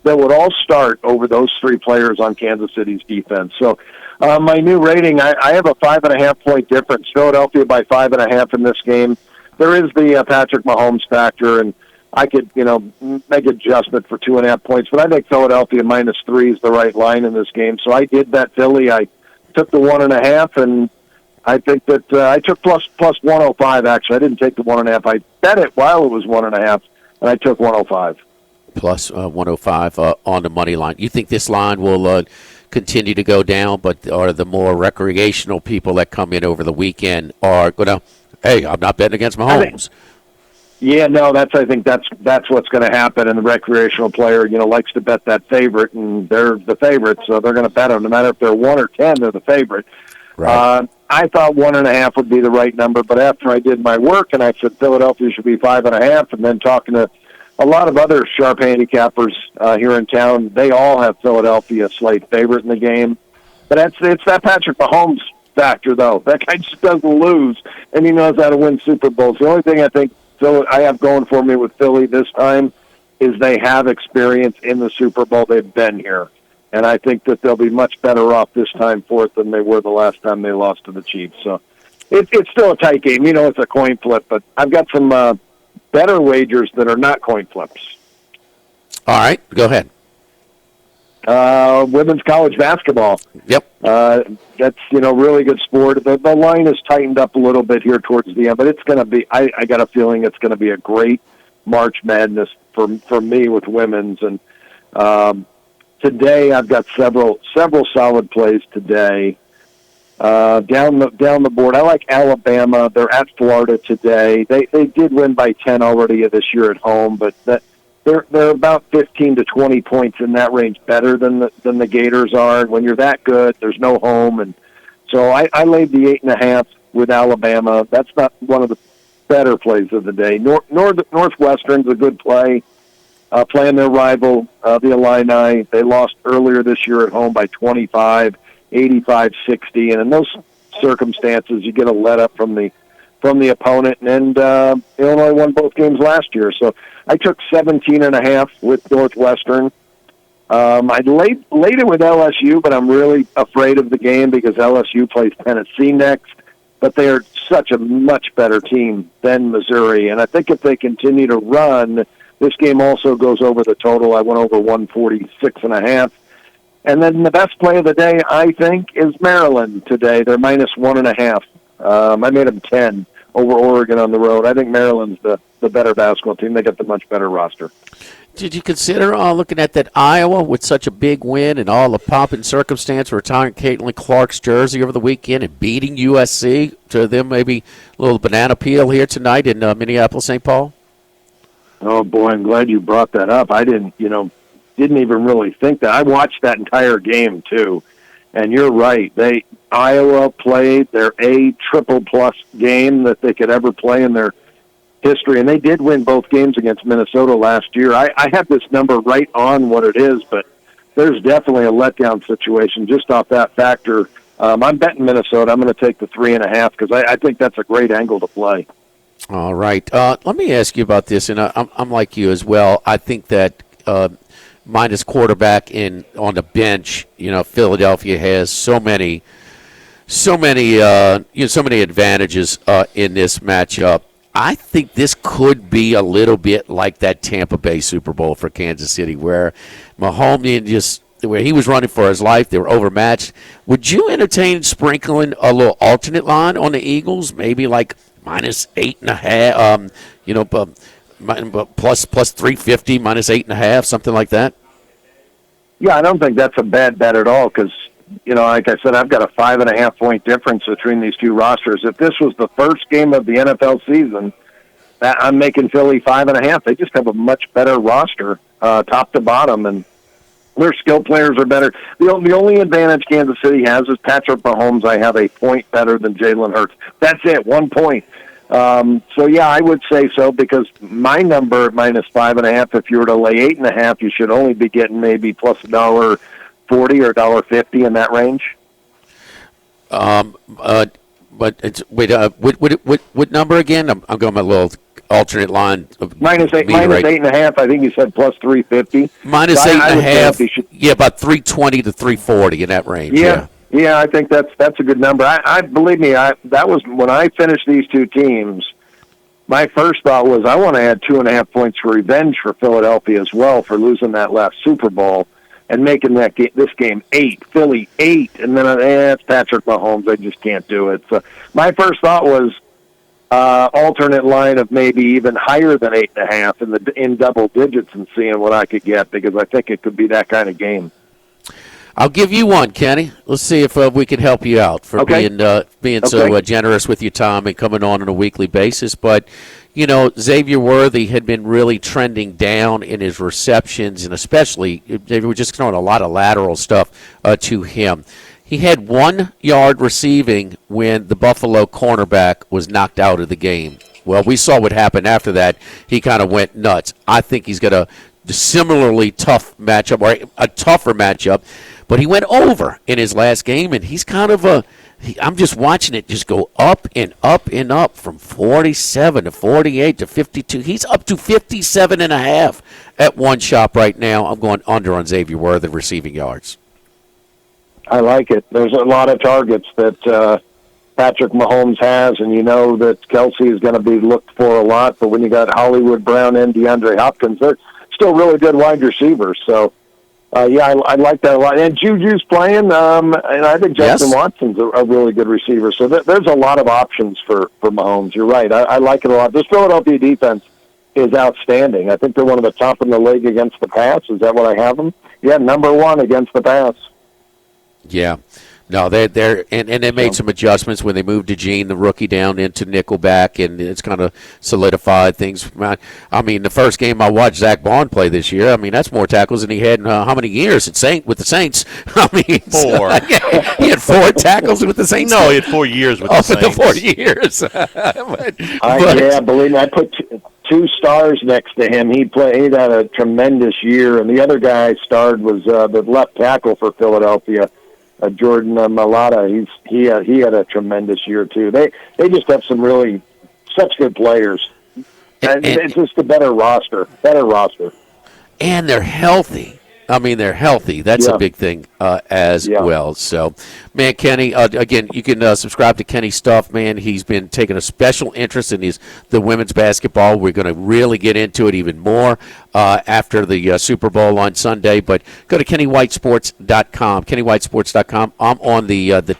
that would all start over those 3 players on Kansas City's defense. So my new rating, I have a 5.5 point difference. Philadelphia by 5.5 in this game. There is the Patrick Mahomes factor, and I could, make adjustment for 2.5 points, but I think Philadelphia -3 is the right line in this game. So I did bet Philly. I took the 1.5, and I think that I took plus 105. Actually, I didn't take the 1.5. I bet it while it was 1.5, and I took 105.
Plus 105 on the money line. You think this line will continue to go down, but are the more recreational people that come in over the weekend are going to, hey, I'm not betting against Mahomes?
I think that's what's going to happen. And the recreational player, likes to bet that favorite, and they're the favorite, so they're going to bet them. No matter if they're 1 or 10, they're the favorite.
Right.
I thought 1.5 would be the right number, but after I did my work and I said Philadelphia should be 5.5, and then talking to a lot of other sharp handicappers here in town, they all have Philadelphia slight favorite in the game. But it's that Patrick Mahomes factor, though. That guy just doesn't lose, and he knows how to win Super Bowls. The only thing I think I have going for me with Philly this time is they have experience in the Super Bowl. They've been here. And I think that they'll be much better off this time for it than they were the last time they lost to the Chiefs. So it's still a tight game. It's a coin flip, but I've got some better wagers that are not coin flips.
All right, go ahead.
Women's college basketball.
Yep.
That's, really good sport. The line is tightened up a little bit here towards the end, but it's going to be, I got a feeling it's going to be a great March Madness for me with women's. And today I've got several solid plays today. Down the board, I like Alabama. They're at Florida today. They did win by 10 already this year at home, but they're about 15 to 20 points in that range better than the Gators are. And when you're that good, there's no home, and so I laid the 8.5 with Alabama. That's not one of the better plays of the day. Northwestern's a good play, playing their rival, the Illini. They lost earlier this year at home by 25. 85-60, and in those circumstances, you get a let up from the opponent. And Illinois won both games last year, so I took 17.5 with Northwestern. I laid it with LSU, but I'm really afraid of the game because LSU plays Tennessee next. But they are such a much better team than Missouri, and I think if they continue to run, this game also goes over the total. I went over 146.5. And then the best play of the day, I think, is Maryland today. They're -1.5. I made them 10 over Oregon on the road. I think Maryland's the better basketball team. They got the much better roster.
Did you consider looking at that Iowa with such a big win and all the pomp and circumstance, retiring Caitlin Clark's jersey over the weekend and beating USC to them maybe a little banana peel here tonight in Minneapolis, St. Paul?
Oh, boy, I'm glad you brought that up. I didn't even really think that. I watched that entire game too, and you're right. Iowa played their triple plus game that they could ever play in their history, and they did win both games against Minnesota last year. I have this number right on what it is, but there's definitely a letdown situation just off that factor. I'm betting Minnesota. I'm going to take the 3.5 because I think that's a great angle to play.
All right. Let me ask you about this, and I'm like you as well. I think that minus quarterback on the bench, Philadelphia has so many advantages in this matchup. I think this could be a little bit like that Tampa Bay Super Bowl for Kansas City, where Mahomes just where he was running for his life. They were overmatched. Would you entertain sprinkling a little alternate line on the Eagles, maybe like -8.5? Plus 350, -8.5, something like that.
Yeah, I don't think that's a bad bet at all because, like I said, I've got a 5.5 point difference between these two rosters. If this was the first game of the NFL season, I'm making Philly 5.5. They just have a much better roster, top to bottom, and their skill players are better. The only advantage Kansas City has is Patrick Mahomes. I have a point better than Jalen Hurts. That's it, 1 point. So yeah, I would say so because my number at -5.5. If you were to lay 8.5, you should only be getting maybe plus $1.40 or $1.50 in that range.
But it's what number again? I'm going my little alternate line.
-8.5. I think you said plus 350.
-8.5. Yeah, about 320 to 340 in that range.
Yeah, I think that's a good number. I believe me, that was when I finished these two teams. My first thought was I want to add 2.5 points for revenge for Philadelphia as well for losing that last Super Bowl and making this game 8, Philly 8, and then it's Patrick Mahomes. I just can't do it. So my first thought was alternate line of maybe even higher than 8.5 in double digits and seeing what I could get because I think it could be that kind of game.
I'll give you one, Kenny. Let's see if we can help you out for being so generous with your time and coming on a weekly basis. But, Xavier Worthy had been really trending down in his receptions, and especially they were just throwing a lot of lateral stuff to him. He had 1 yard receiving when the Buffalo cornerback was knocked out of the game. Well, we saw what happened after that. He kind of went nuts. I think he's got a similarly tough matchup, or a tougher matchup. But he went over in his last game, and he's kind of I'm just watching it just go up and up and up from 47 to 48 to 52. He's up to 57.5 at one shop right now. I'm going under on Xavier Worthy receiving yards.
I like it. There's a lot of targets that Patrick Mahomes has, and you know that Kelsey is going to be looked for a lot. But when you got Hollywood Brown and DeAndre Hopkins, they're still really good wide receivers. So, I like that a lot. And Juju's playing, and I think Justin Watson's a really good receiver. So there's a lot of options for Mahomes. You're right. I like it a lot. This Philadelphia defense is outstanding. I think they're one of the top in the league against the pass. Is that what I have them? Yeah, number 1 against the pass.
Yeah. No, they're and they made some adjustments when they moved DeJean, the rookie, down into nickelback, and it's kind of solidified things. I mean, the first game I watched Zach Bond play this year, I mean, that's more tackles than he had in how many years with the Saints? I mean,
4.
He had 4 tackles with the Saints.
No, he had 4 years with the Saints.
The 4 years.
Yeah, believe me, I put 2 stars next to him. He had a tremendous year, and the other guy I starred was the left tackle for Philadelphia. Jordan Mailata, he had a tremendous year too. They just have such good players. And it's just a better roster.
And they're healthy. I mean, they're healthy. That's a big thing as well. So, man, Kenny, again, you can subscribe to Kenny's stuff, man. He's been taking a special interest in the women's basketball. We're going to really get into it even more after the Super Bowl on Sunday. But go to KennyWhiteSports.com. KennyWhiteSports.com. I'm on the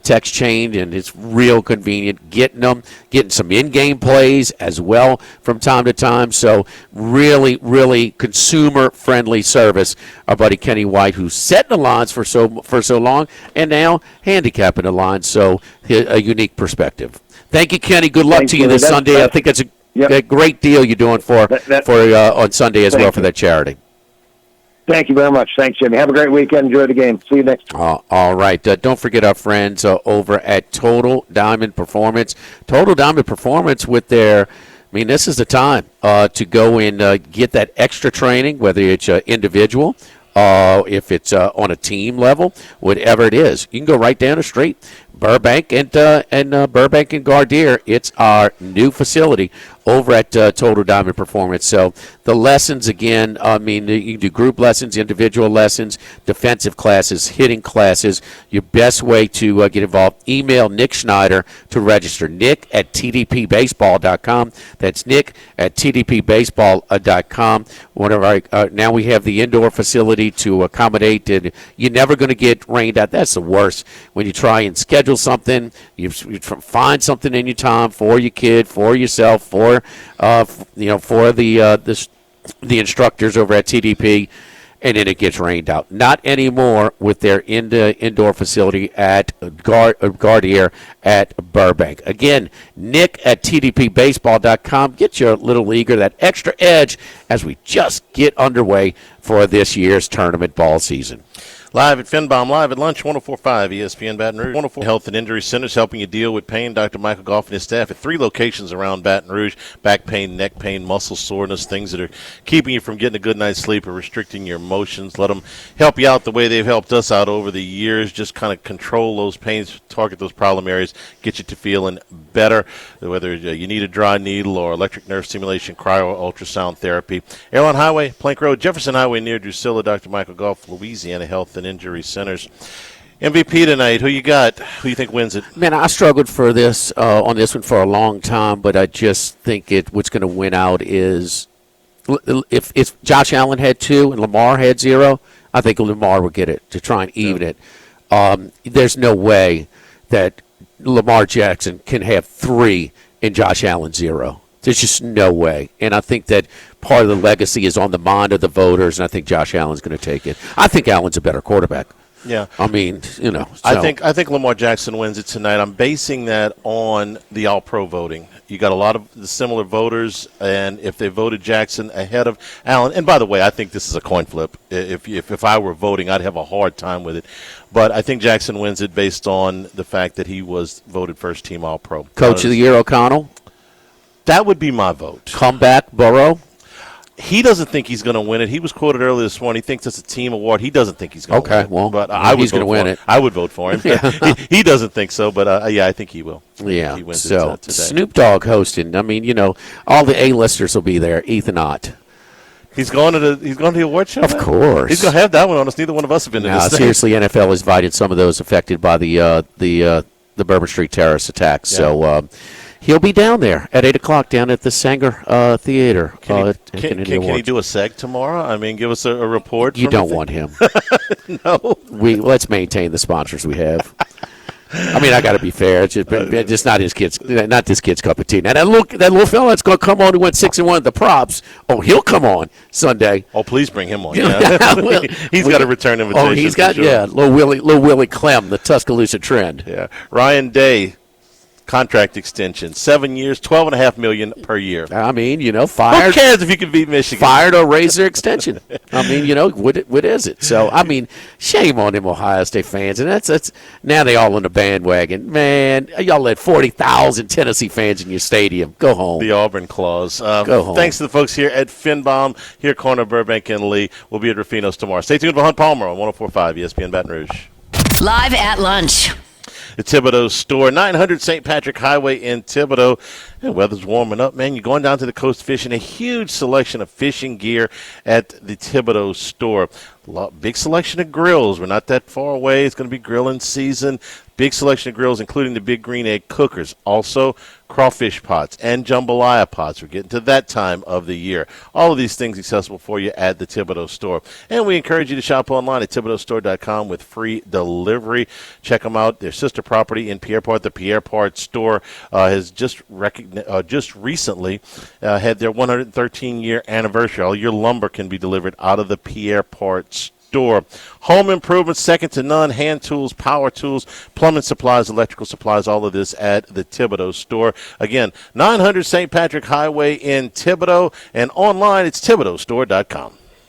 text chain, and it's real convenient getting some in-game plays as well from time to time. So really, really consumer-friendly service. Our buddy Kenny White, who's setting the lines for so long, and now handicapping the lines. So a unique perspective. Thank you, Kenny. Good luck to you this Sunday. I think that's a great deal you're doing for on Sunday as well for that charity.
Thank you very much. Thanks, Jimmy. Have a great weekend. Enjoy the game. See you next week.
All right. Don't forget our friends over at Total Diamond Performance. Total Diamond Performance with their this is the time to go and get that extra training, whether it's individual, if it's on a team level, whatever it is. You can go right down the street, Burbank and Burbank and Gardere. It's our new facility over at Total Diamond Performance. So the lessons, again, I mean, you can do group lessons, individual lessons, defensive classes, hitting classes. Your best way to get involved, email Nick Schneider to register. Nick at tdpbaseball.com. That's Nick at tdpbaseball.com. Now we have the indoor facility to accommodate, and you're never going to get rained out. That's the worst when you try and schedule something. You find something in your time for your kid, for yourself, for the instructors over at TDP, and then it gets rained out. Not anymore with their indoor facility at Gardere at Burbank. Again, Nick at tdpbaseball.com. Get your little leaguer that extra edge as we just get underway for this year's tournament ball season.
Live at Finbaum, live at lunch, 104.5 ESPN Baton Rouge. 104 Health and Injury Centers helping you deal with pain. Dr. Michael Goff and his staff at 3 locations around Baton Rouge. Back pain, neck pain, muscle soreness, things that are keeping you from getting a good night's sleep or restricting your emotions. Let them help you out the way they've helped us out over the years. Just kind of control those pains, target those problem areas, get you to feeling better, whether you need a dry needle or electric nerve stimulation, cryo or ultrasound therapy. Airline Highway, Plank Road, Jefferson Highway near Drusilla. Dr. Michael Goff, Louisiana Health and Injury Centers. MVP tonight, who you got? Who you think wins it?
Man, I struggled for this on this one for a long time, but I just think what's going to win out is if Josh Allen had 2 and Lamar had 0, I think Lamar would get it to try and even it. There's no way that Lamar Jackson can have 3 and Josh Allen 0. There's just no way. And I think that part of the legacy is on the mind of the voters, and I think Josh Allen's going to take it. I think Allen's a better quarterback.
Yeah.
I mean, So.
I think Lamar Jackson wins it tonight. I'm basing that on the All-Pro voting. You got a lot of the similar voters, and if they voted Jackson ahead of Allen, and by the way, I think this is a coin flip. If I were voting, I'd have a hard time with it. But I think Jackson wins it based on the fact that he was voted first-team All-Pro.
Coach of the Year, O'Connell?
That would be my vote.
Comeback, Burrow?
He doesn't think he's going to win it. He was quoted earlier this morning. He thinks it's a team award. He doesn't think he's going to win it.
Okay, well,
but he's going to
win it.
I would vote for him. He doesn't think so, but I think he will.
Yeah.
He wins
so
it today.
Snoop Dogg hosting. I mean, all the A-listers will be there. Ethan Ott.
He's going to the award show.
Of course,
he's going to have that one on us. Neither one of us have been to this thing.
Seriously, NFL has invited some of those affected by the Bourbon Street terrorist attack. Yeah. So. He'll be down there at 8 o'clock down at the Sanger Theater.
Can he do a seg tomorrow? I mean, give us a report.
You don't want him.
No.
Let's maintain the sponsors we have. I mean, I got to be fair. It's just not this kid's cup of tea. Now that little fella that's going to come on who went 6-1 at the props. Oh, he'll come on Sunday.
Oh, please bring him on. Yeah. He's got a return invitation.
Oh, he's got
sure.
little Willie Clem, the Tuscaloosa Trend.
Yeah, Ryan Day. Contract extension, 7 years, $12.5 million per year.
I mean, fired.
Who cares if you can beat Michigan?
Fired or raise their extension. I mean, what is it? So, I mean, shame on them Ohio State fans, and that's now they all on the bandwagon. Man, y'all let 40,000 Tennessee fans in your stadium. Go home.
The Auburn clause.
Go home.
Thanks to the folks here at Finbaum, here corner Burbank and Lee. We'll be at Rufino's tomorrow. Stay tuned for Hunt Palmer on 104.5 ESPN Baton Rouge.
Live at lunch.
The Thibodaux store, 900 St. Patrick Highway in Thibodaux. The weather's warming up, man. You're going down to the coast fishing. A huge selection of fishing gear at the Thibodaux store. Big selection of grills. We're not that far away. It's going to be grilling season. Big selection of grills, including the big green egg cookers. Also, crawfish pots and jambalaya pots. We're getting to that time of the year. All of these things accessible for you at the Thibodaux store. And we encourage you to shop online at ThibodauxStore.com with free delivery. Check them out. Their sister property in Pierrepart, the Pierrepart store, has just recently had their 113-year anniversary. All your lumber can be delivered out of the Pierrepart store. Home improvements, second to none, hand tools, power tools, plumbing supplies, electrical supplies, all of this at the Thibodaux store. Again, 900 St. Patrick Highway in Thibodaux, and online it's ThibodauxStore.com.